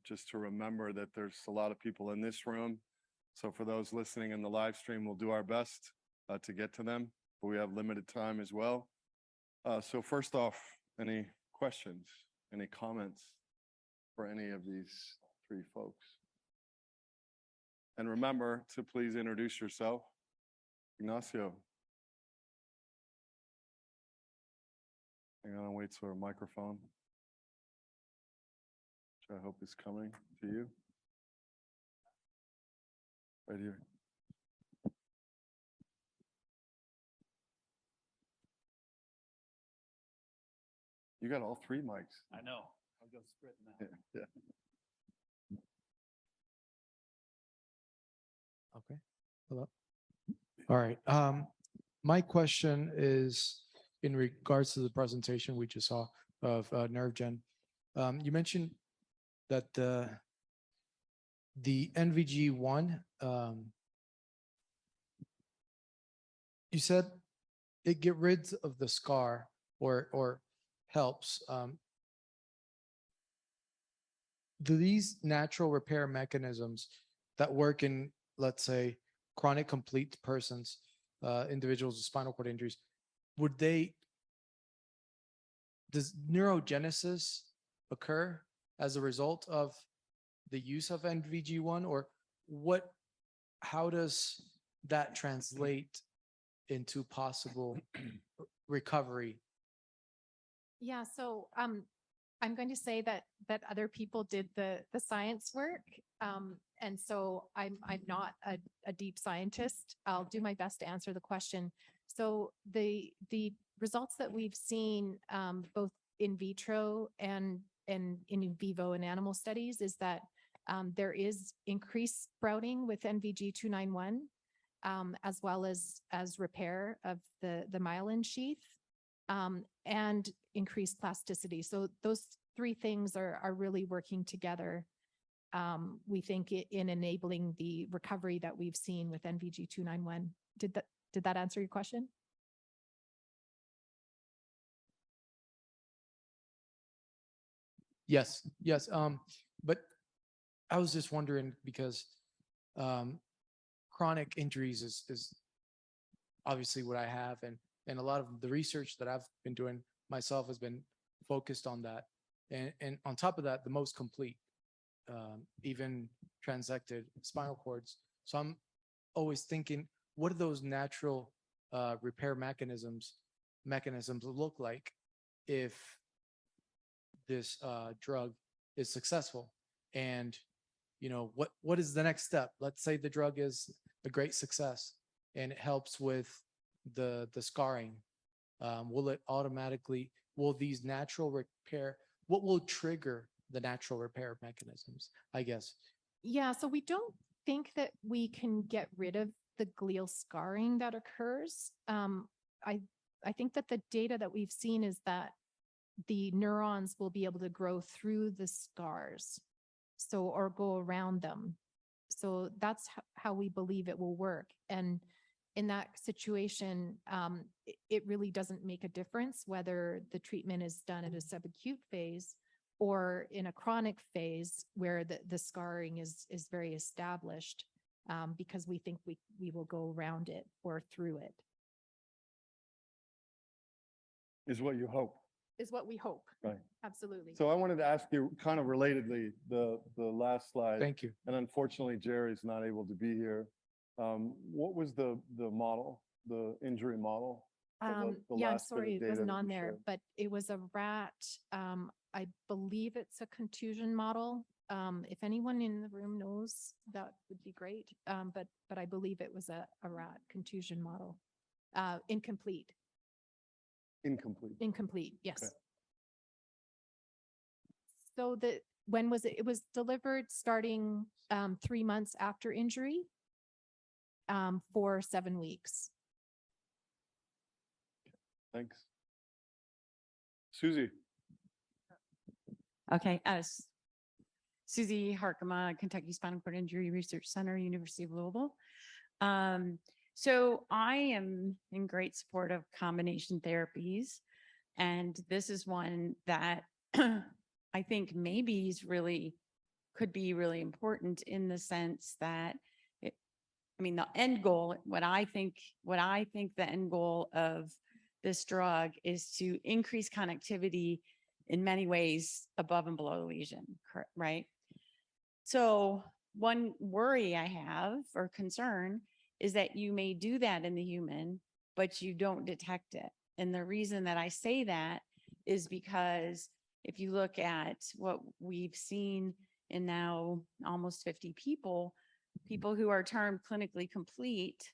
Just to remember that there's a lot of people in this room. So for those listening in the live stream, we'll do our best to get to them, but we have limited time as well. So first off, any questions, any comments for any of these 3 folks? And remember to please introduce yourself. Ignacio. Hang on, I'll wait for a microphone, which I hope is coming to you. Right here. You got all 3 mics. I know. I'll go spread now. Yeah. Okay. Hello. All right. My question is in regards to the presentation we just saw of NerveGen. You mentioned that the NVG1, you said it get rid of the scar or helps. do these natural repair mechanisms that work in, let's say, chronic complete persons, individuals with spinal cord injuries, does neurogenesis occur as a result of the use of NVG1, or how does that translate into possible recovery? Yeah, so I'm going to say that other people did the science work. And so I'm not a deep scientist. I'll do my best to answer the question. So the results that we've seen, both in vitro and in vivo in animal studies, is that there is increased sprouting with NVG-291, as well as repair of the myelin sheath, and increased plasticity. So those three things are really working together, we think, in enabling the recovery that we've seen with NVG-291. Did that answer your question? Yes, yes. But I was just wondering because chronic injuries is obviously what I have, and a lot of the research that I've been doing myself has been focused on that. And on top of that, the most complete, even transected spinal cords. So I'm always thinking, what do those natural repair mechanisms look like if this drug is successful? And what is the next step? Let's say the drug is a great success and it helps with the scarring. Will these natural repair, what will trigger the natural repair mechanisms, I guess? Yeah, so we don't think that we can get rid of the glial scarring that occurs. I think that the data that we've seen is that the neurons will be able to grow through the scars, or go around them. So that's how we believe it will work. And in that situation, it really doesn't make a difference whether the treatment is done at a subacute phase or in a chronic phase where the scarring is very established, because we think we will go around it or through it. Is what you hope. Is what we hope. Right. Absolutely. So I wanted to ask you kind of relatedly, the last slide. Thank you. And unfortunately, Jerry's not able to be here. What was the model, the injury model? for the Yeah, I'm last bit of sorry, it data wasn't that on you there, showed? but it was a rat. I believe it's a contusion model. If anyone in the room knows, that would be great. But I believe it was a rat contusion model. Incomplete, Incomplete. yes. Okay. So when was it? It was delivered starting 3 months after injury, for 7 weeks. Thanks. Susie. Okay, Susie Harkema, Kentucky Spinal Cord Injury Research Center, University of Louisville. So I am in great support of combination therapies, and this is one that I think maybe could be really important in the sense that the end goal, what I think the end goal of this drug is to increase connectivity in many ways above and below the lesion, right? So one worry I have or concern is that you may do that in the human, but you don't detect it. And the reason that I say that is because if you look at what we've seen in now almost 50 people who are termed clinically complete,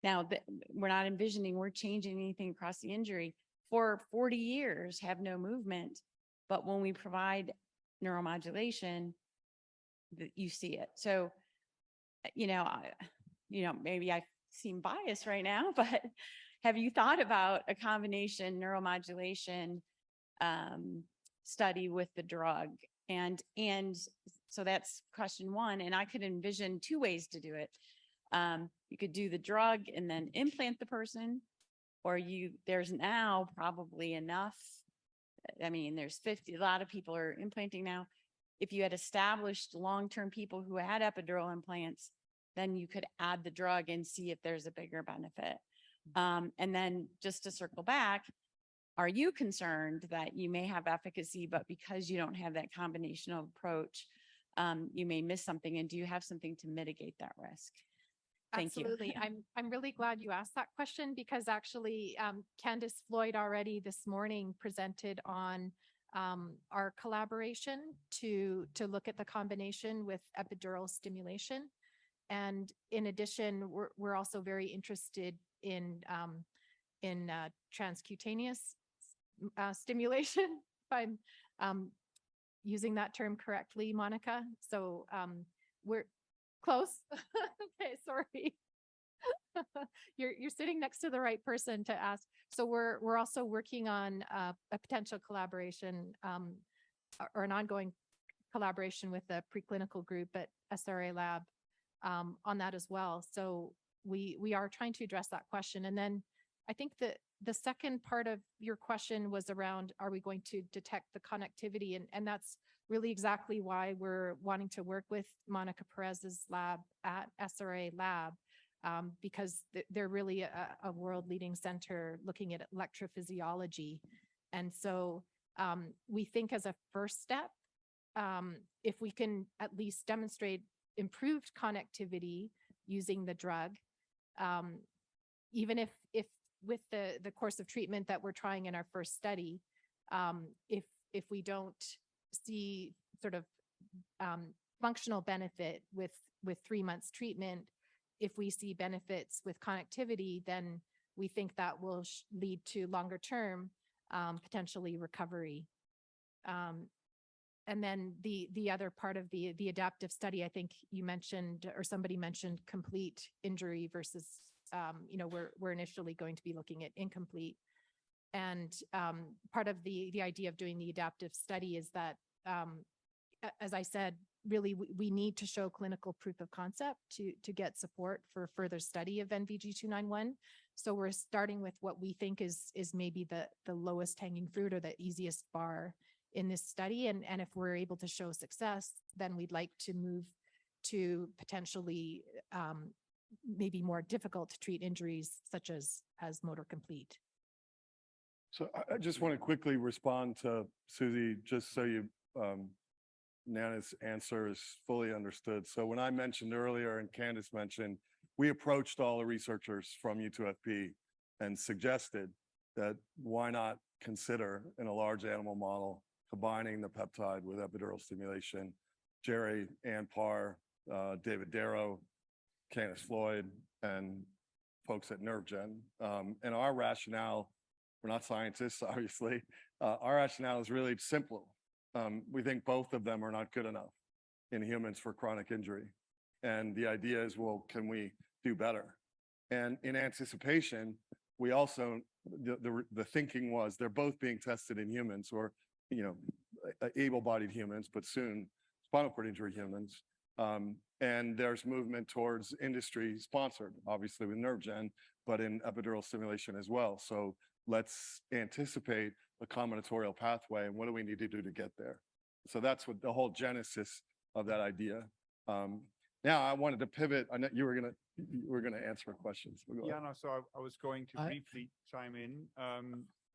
now we're not envisioning we're changing anything across the injury, for 40 years have no movement, but when we provide neuromodulation, you see it. So, maybe I seem biased right now, but have you thought about a combination neuromodulation study with the drug? And so that's question one. And I could envision two ways to do it. You could do the drug and then implant the person, or there's now probably enough. There's 50, a lot of people are implanting now. if you had established long-term people who had epidural implants, then you could add the drug and see if there's a bigger benefit. And then just to circle back, are you concerned that you may have efficacy, but because you don't have that combinational approach, you may miss something? And do you have something to mitigate that risk? Thank you. Absolutely. I'm really glad you asked that question because actually Candace Floyd already this morning presented on our collaboration to look at the combination with epidural stimulation. And in addition, we're also very interested in transcutaneous stimulation, if I'm using that term correctly, Monica. So we're close. Okay, sorry. You're sitting next to the right person to ask. So we're also working on a potential collaboration or an ongoing collaboration with the preclinical group at SRA Lab on that as well. So we are trying to address that question. And then I think that the second part of your question was around, are we going to detect the connectivity? And that's really exactly why we're wanting to work with Monica Perez's lab at SRA Lab, because they're really a world-leading center looking at electrophysiology. And so we think as a first step, if we can at least demonstrate improved connectivity using the drug, even if with the course of treatment that we're trying in our first study, if we don't see sort of functional benefit with 3 months treatment, if we see benefits with connectivity, then we think that will lead to longer term potentially recovery. And then the other part of the adaptive study, I think you mentioned, or somebody mentioned, complete injury versus we're initially going to be looking at incomplete. And part of the idea of doing the adaptive study is that, as I said, really we need to show clinical proof of concept to get support for further study of NVG-291. So we're starting with what we think is maybe the lowest hanging fruit or the easiest bar in this study. And if we're able to show success, then we'd like to move to potentially maybe more difficult to treat injuries such as motor complete. So I just want to quickly respond to Susie, just so you, Nana's answer is fully understood. So when I mentioned earlier and Candace mentioned, we approached all the researchers from U2FP and suggested that why not consider in a large animal model combining the peptide with epidural stimulation. Jerry Anpar, David Darrow, Candace Floyd, and folks at NerveGen. And our rationale, we're not scientists, obviously. Our rationale is really simple. We think both of them are not good enough in humans for chronic injury. And the idea is, well, can we do better? And in anticipation, we also, the thinking was they're both being tested in humans, or, able-bodied humans, but soon spinal cord injury humans. And there's movement towards industry sponsored, obviously with NerveGen, but in epidural stimulation as well. So let's anticipate a combinatorial pathway, and what do we need to do to get there? So that's what the whole genesis of that idea. Now I wanted to pivot. I know you were gonna answer questions. Yeah, no, so I was going to briefly chime in.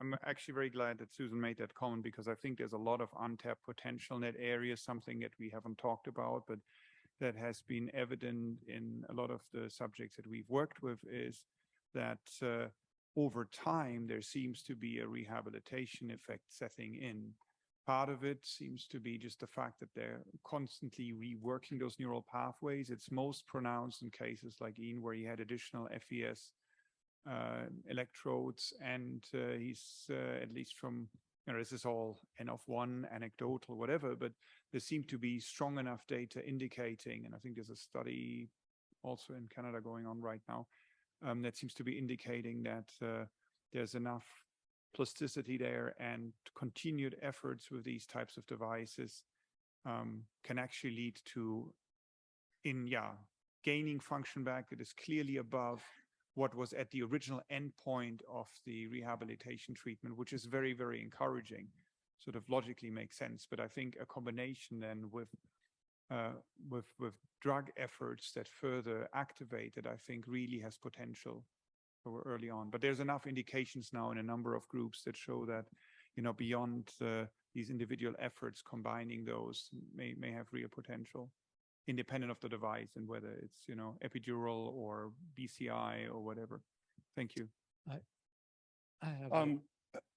I'm actually very glad that Susan made that comment, because I think there's a lot of untapped potential in that area, something that we haven't talked about, but that has been evident in a lot of the subjects that we've worked with, is that over time, there seems to be a rehabilitation effect setting in. Part of it seems to be just the fact that they're constantly reworking those neural pathways. It's most pronounced in cases like Ian, where he had additional FES electrodes, and he's at least from, this is all N of one, anecdotal, whatever, but there seemed to be strong enough data indicating, and I think there's a study also in Canada going on right now, that seems to be indicating that there's enough plasticity there, and continued efforts with these types of devices can actually lead to gaining function back that is clearly above what was at the original endpoint of the rehabilitation treatment, which is very, very encouraging. sort of logically make sense. But I think a combination then with drug efforts that further activate it, I think really has potential over early on. But there's enough indications now in a number of groups that show that, beyond these individual efforts, combining those may have real potential, independent of the device and whether it's, epidural or BCI or whatever. Thank you. I have.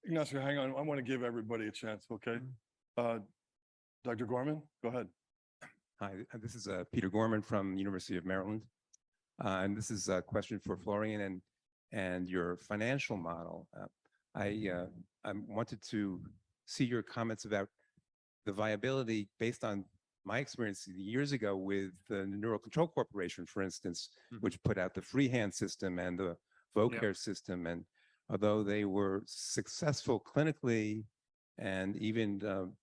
Ignacio, hang on. I want to give everybody a chance, okay? Dr. Gorman, go ahead. Hi, this is Peter Gorman from University of Maryland. And this is a question for Florian and your financial model. I wanted to see your comments about the viability based on my experience years ago with the Neural Control Corporation, for instance, which put out the freehand system and the VoCare system. And although they were successful clinically and even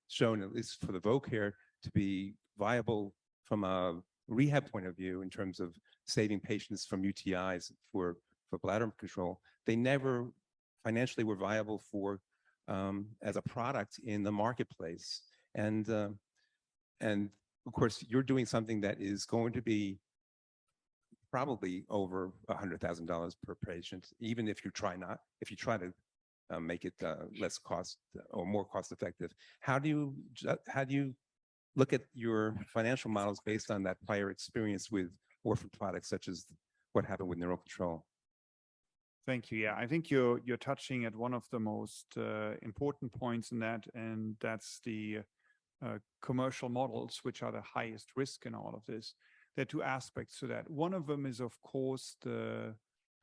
shown, at least for the VoCare, to be viable from a rehab point of view in terms of saving patients from UTIs for bladder control, they never financially were viable for as a product in the marketplace. And of course, you're doing something that is going to be probably over $100,000 per patient, even if you try to make it less cost or more cost effective. How do you look at your financial models based on that prior experience with orphan products, such as what happened with Neural Control? Thank you. Yeah, I think you're touching at one of the most important points in that, and that's the commercial models, which are the highest risk in all of this. There are two aspects to that. One of them is, of course, the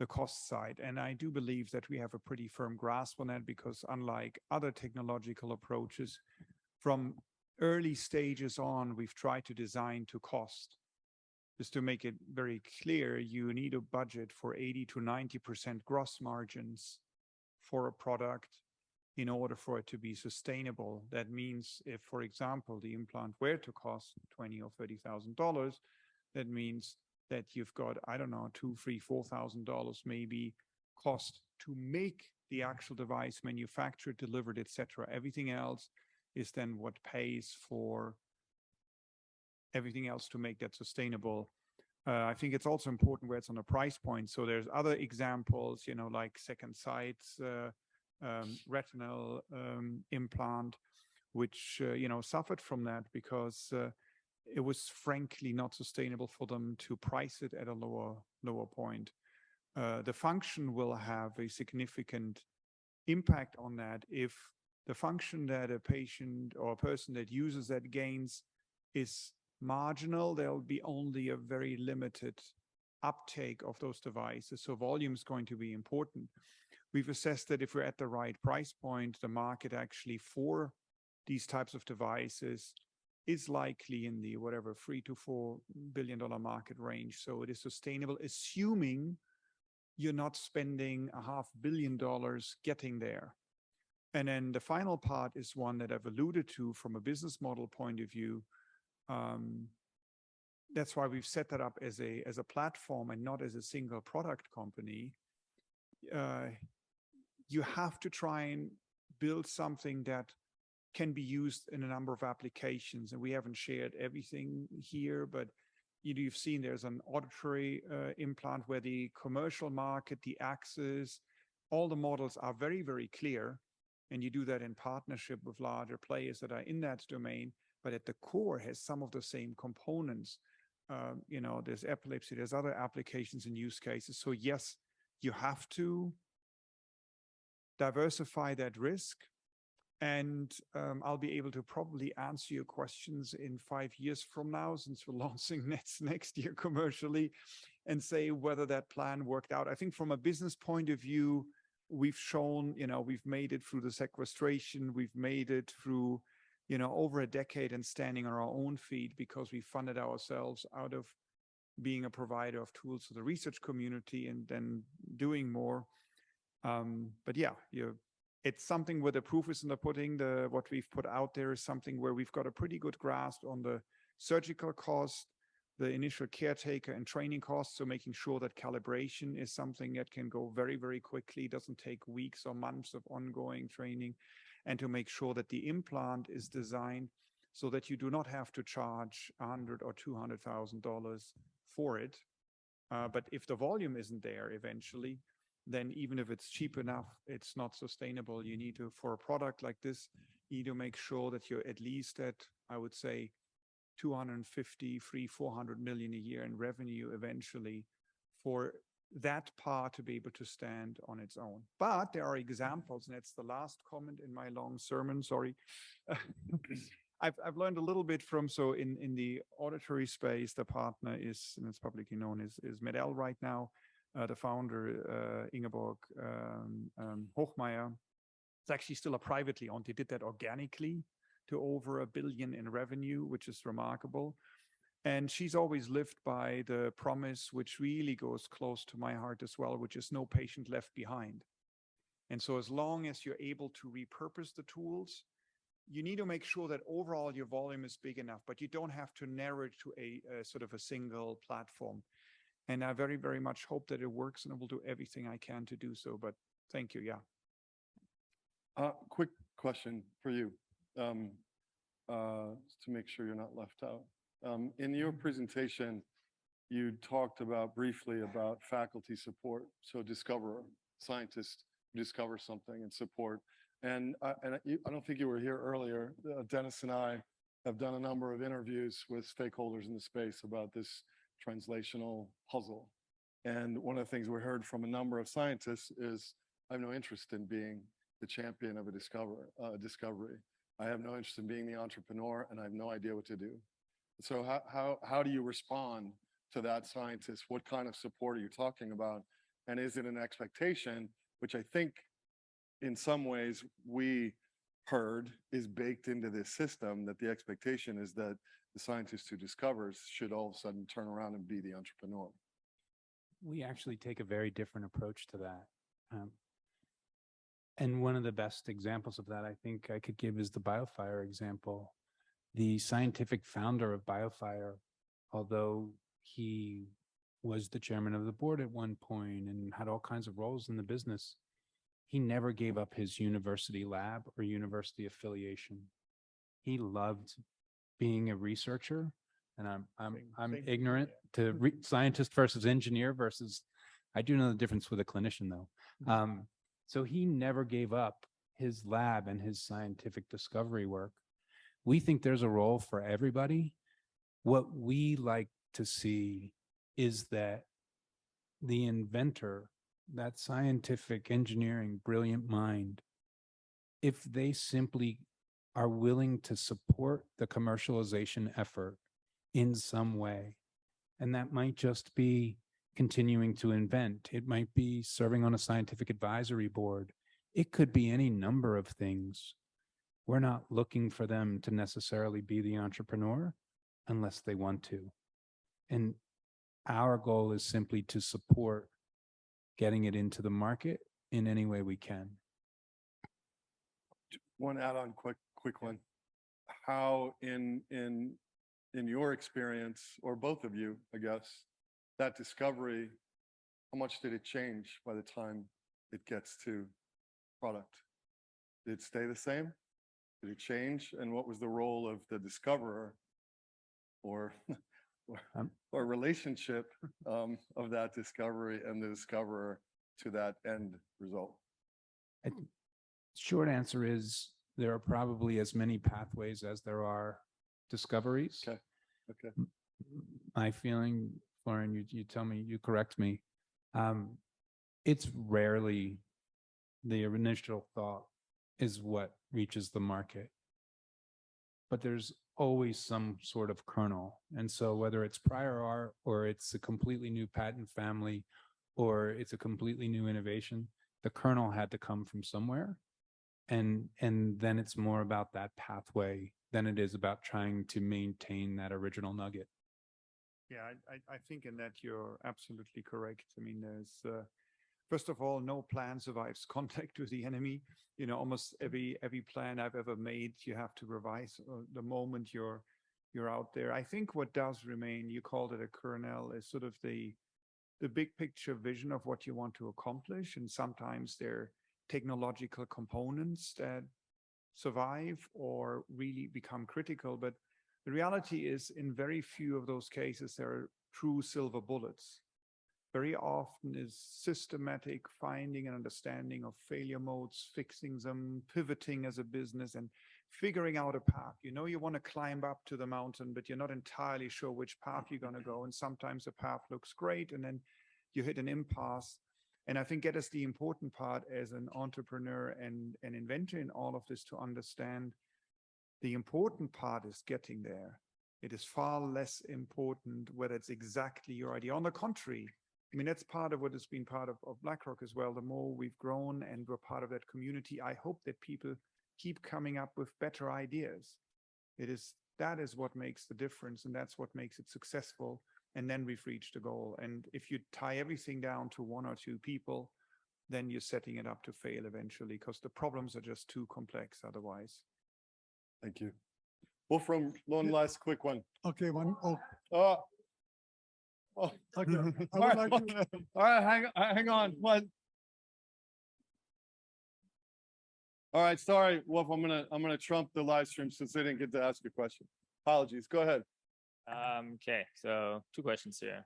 cost side, and I do believe that we have a pretty firm grasp on that, because unlike other technological approaches, from early stages on, we've tried to design to cost. Just to make it very clear, you need a budget for 80 to 90% gross margins for a product in order for it to be sustainable. That means if, for example, the implant were to cost $20,000 or $30,000, that means that you've got, I don't know, $2,000, $3,000, $4,000 maybe cost to make the actual device, manufactured, delivered, etc. Everything else is then what pays for everything else to make that sustainable. I think it's also important where it's on a price point. So there's other examples, like Second Sight's retinal implant, which, suffered from that because it was frankly not sustainable for them to price it at a lower point. The function will have a significant impact on that if the function that a patient or a person that uses that gains is marginal. There'll be only a very limited uptake of those devices. So volume is going to be important. We've assessed that if we're at the right price point, the market actually for these types of devices is likely in the whatever $3 to $4 billion market range. So it is sustainable, assuming you're not spending $500 million getting there. And then the final part is one that I've alluded to from a business model point of view. That's why we've set that up as a platform and not as a single product company. You have to try and build something that can be used in a number of applications. And we haven't shared everything here, but you've seen there's an auditory implant where the commercial market, the access, all the models are very, very clear. And you do that in partnership with larger players that are in that domain, but at the core has some of the same components. There's epilepsy, there's other applications and use cases. So yes, you have to diversify that risk. And I'll be able to probably answer your questions in 5 years from now, since we're launching next year commercially, and say whether that plan worked out. I think from a business point of view, we've shown, we've made it through the sequestration, we've made it through, over a decade and standing on our own feet because we funded ourselves out of being a provider of tools to the research community and then doing more. But yeah, it's something where the proof is in the pudding. What we've put out there is something where we've got a pretty good grasp on the surgical cost, the initial caretaker and training costs. So making sure that calibration is something that can go very, very quickly, doesn't take weeks or months of ongoing training. and to make sure that the implant is designed so that you do not have to charge $100,000 or $200,000 for it. But if the volume isn't there eventually, then even if it's cheap enough, it's not sustainable. You need to, for a product like this, you need to make sure that you're at least at, I would say, 250, 400 million a year in revenue eventually for that part to be able to stand on its own. But there are examples, and that's the last comment in my long sermon, sorry. I've learned a little bit from, so in the auditory space, the partner is, and it's publicly known, is Med-El right now. The founder, Ingeborg Hochmeier, it's actually still a privately owned. They did that organically to over $1 billion in revenue, which is remarkable. And she's always lived by the promise, which really goes close to my heart as well, which is no patient left behind. And so as long as you're able to repurpose the tools, you need to make sure that overall your volume is big enough, but you don't have to narrow it to a sort of a single platform. And I very, very much hope that it works, and I will do everything I can to do so. But thank you. Yeah. Quick question for you, to make sure you're not left out. In your presentation, you talked about briefly about faculty support. So discoverer, scientists discover something and support. And I don't think you were here earlier. Dennis and I have done a number of interviews with stakeholders in the space about this translational puzzle. And one of the things we heard from a number of scientists is, I have no interest in being the champion of a discovery. I have no interest in being the entrepreneur, and I have no idea what to do. So how do you respond to that scientist? What kind of support are you talking about? And is it an expectation, which I think in some ways we heard is baked into this system, that the expectation is that the scientist who discovers should all of a sudden turn around and be the entrepreneur? We actually take a very different approach to that. And one of the best examples of that I think I could give is the BioFire example. The scientific founder of BioFire, although he was the chairman of the board at one point and had all kinds of roles in the business, he never gave up his university lab or university affiliation. He loved being a researcher, and I'm ignorant to scientist versus engineer versus, I do know the difference with a clinician though. So he never gave up his lab and his scientific discovery work. We think there's a role for everybody. What we like to see is that the inventor, that scientific engineering brilliant mind, if they simply are willing to support the commercialization effort in some way, and that might just be continuing to invent, it might be serving on a scientific advisory board, it could be any number of things. We're not looking for them to necessarily be the entrepreneur unless they want to. And our goal is simply to support getting it into the market in any way we can. One add-on quick one. How in your experience, or both of you, I guess, that discovery, how much did it change by the time it gets to product? Did it stay the same? Did it change? And what was the role of the discoverer or relationship of that discovery and the discoverer to that end result? Short answer is there are probably as many pathways as there are discoveries. Okay. Okay. My feeling, Florian, you tell me, you correct me. It's rarely the initial thought is what reaches the market, but there's always some sort of kernel. And so whether it's prior art or it's a completely new patent family or it's a completely new innovation, the kernel had to come from somewhere. And then it's more about that pathway than it is about trying to maintain that original nugget. Yeah, I think in that you're absolutely correct. I mean, there's, first of all, no plan survives contact with the enemy. You know, almost every plan I've ever made, you have to revise the moment you're out there. I think what does remain, you called it a kernel, is sort of the big picture vision of what you want to accomplish. And sometimes there are technological components that survive or really become critical. But the reality is, in very few of those cases, there are true silver bullets. Very often is systematic finding and understanding of failure modes, fixing them, pivoting as a business, and figuring out a path. You know, you want to climb up to the mountain, but you're not entirely sure which path you're going to go. And sometimes the path looks great, and then you hit an impasse. And I think that is the important part as an entrepreneur and an inventor in all of this, to understand the important part is getting there. It is far less important whether it's exactly your idea. On the contrary, I mean, that's part of what has been part of BlackRock as well. The more we've grown and we're part of that community, I hope that people keep coming up with better ideas. That is what makes the difference, and that's what makes it successful. And then we've reached the goal. And if you tie everything down to one or two people, then you're setting it up to fail eventually, because the problems are just too complex otherwise. Thank you. Well, from one last quick one. Okay, Oh, oh. okay. I All would right, like to, all right, hang on. What? All right, sorry, Wolf, I'm gonna trump the live stream since they didn't get to ask a question. Apologies, go ahead. Okay, so two questions here.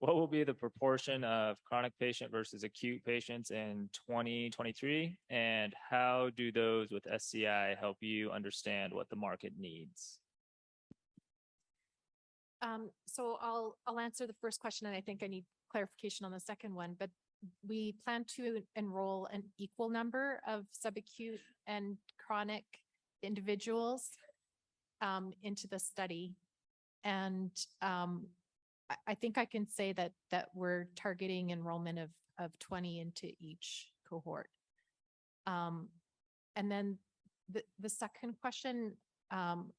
What will be the proportion of chronic patient versus acute patients in 2023? And how do those with SCI help you understand what the market needs? So I'll answer the first question, and I think I need clarification on the second one, but we plan to enroll an equal number of subacute and chronic individuals into the study. And I think I can say that we're targeting enrollment of 20 into each cohort. And then the second question, I'm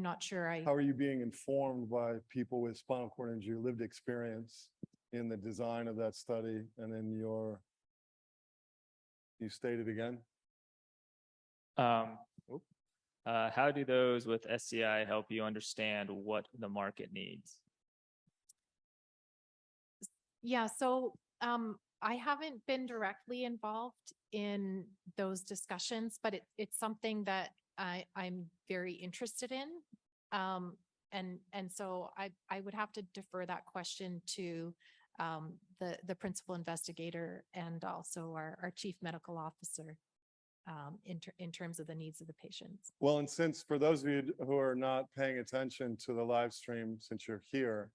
not sure. How are you being informed by people with spinal cord injury, lived experience in the design of that study and in you state it again? How do those with SCI help you understand what the market needs? Yeah, so I haven't been directly involved in those discussions, but it's something that I'm very interested in. And so I would have to defer that question to the principal investigator and also our chief medical officer in terms of the needs of the patients. Well, and since for those of you who are not paying attention to the live stream, since you're here,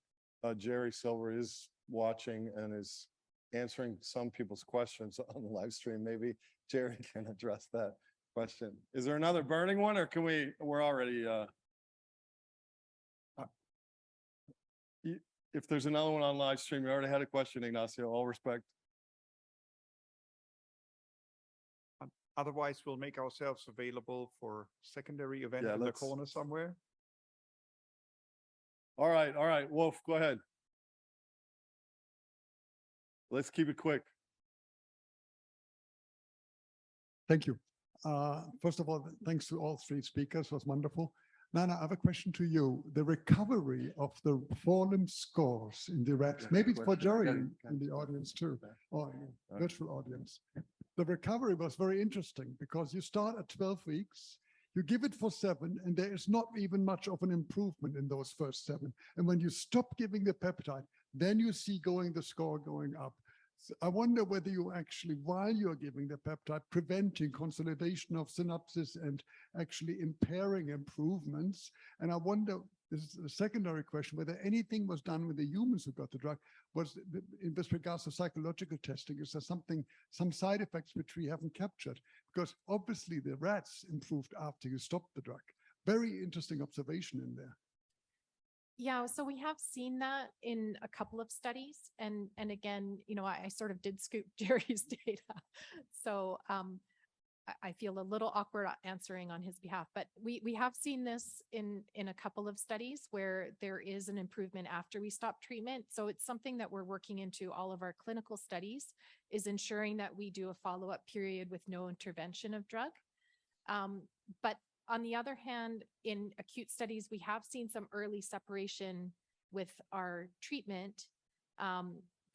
Jerry Silver is watching and is answering some people's questions on the live stream. Maybe Jerry can address that question. Is there another burning one, or can we're already, if there's another one on live stream, you already had a question, Ignacio, all respect. Otherwise, we'll make ourselves available for secondary event Yeah, in the let's- corner somewhere. All right, Wolf, go ahead. Let's keep it quick. thank you. First of all, thanks to all three speakers, it was wonderful. Nana, I have a question to you. The recovery of the fallen scores in the rats, maybe it's for Jerry in the audience too, or virtual audience. The recovery was very interesting because you start at 12 weeks, you give it for 7, and there is not even much of an improvement in those first 7. And when you stop giving the peptide, then you see the score going up. So I wonder whether you actually, while you're giving the peptide, preventing consolidation of synapses and actually impairing improvements. And I wonder, this is a secondary question, whether anything was done with the humans who got the drug, in this regards to psychological testing, is there some side effects which we haven't captured? Because obviously the rats improved after you stopped the drug. Very interesting observation in there. Yeah, so we have seen that in a couple of studies. And again, I sort of did scoop Jerry's data. So I feel a little awkward answering on his behalf, but we have seen this in a couple of studies where there is an improvement after we stop treatment. So it's something that we're working into all of our clinical studies, is ensuring that we do a follow-up period with no intervention of drug. But on the other hand, in acute studies, we have seen some early separation with our treatment,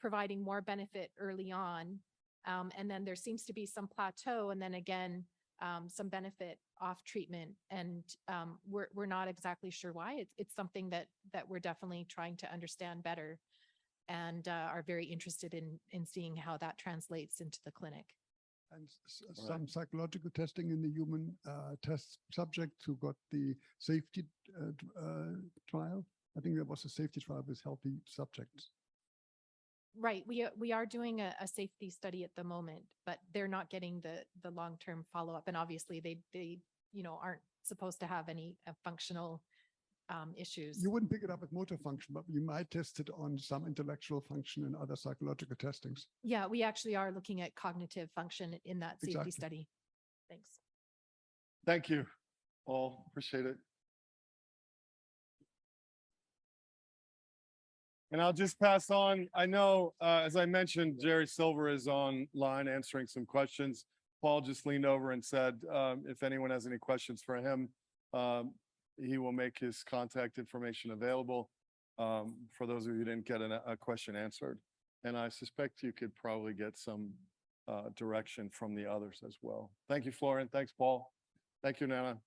providing more benefit early on. And then there seems to be some plateau. And then again, some benefit off treatment. And we're not exactly sure why. It's something that we're definitely trying to understand better and are very interested in seeing how that translates into the clinic. And Right. some psychological testing in the human test subjects who got the safety trial. I think there was a safety trial with healthy subjects. Right. We are doing a safety study at the moment, but they're not getting the long-term follow-up. And obviously they aren't supposed to have any functional issues. You wouldn't pick it up with motor function, but you might test it on some intellectual function and other psychological testings. Yeah, we actually are looking at cognitive function in that safety Exactly. study. Thanks. Thank you all. Appreciate it. And I'll just pass on. I know, as I mentioned, Jerry Silver is online answering some questions. Paul just leaned over and said, if anyone has any questions for him, he will make his contact information available for those of you who didn't get a question answered. And I suspect you could probably get some direction from the others as well. Thank you, Florian. Thanks, Paul. Thank you, Nana.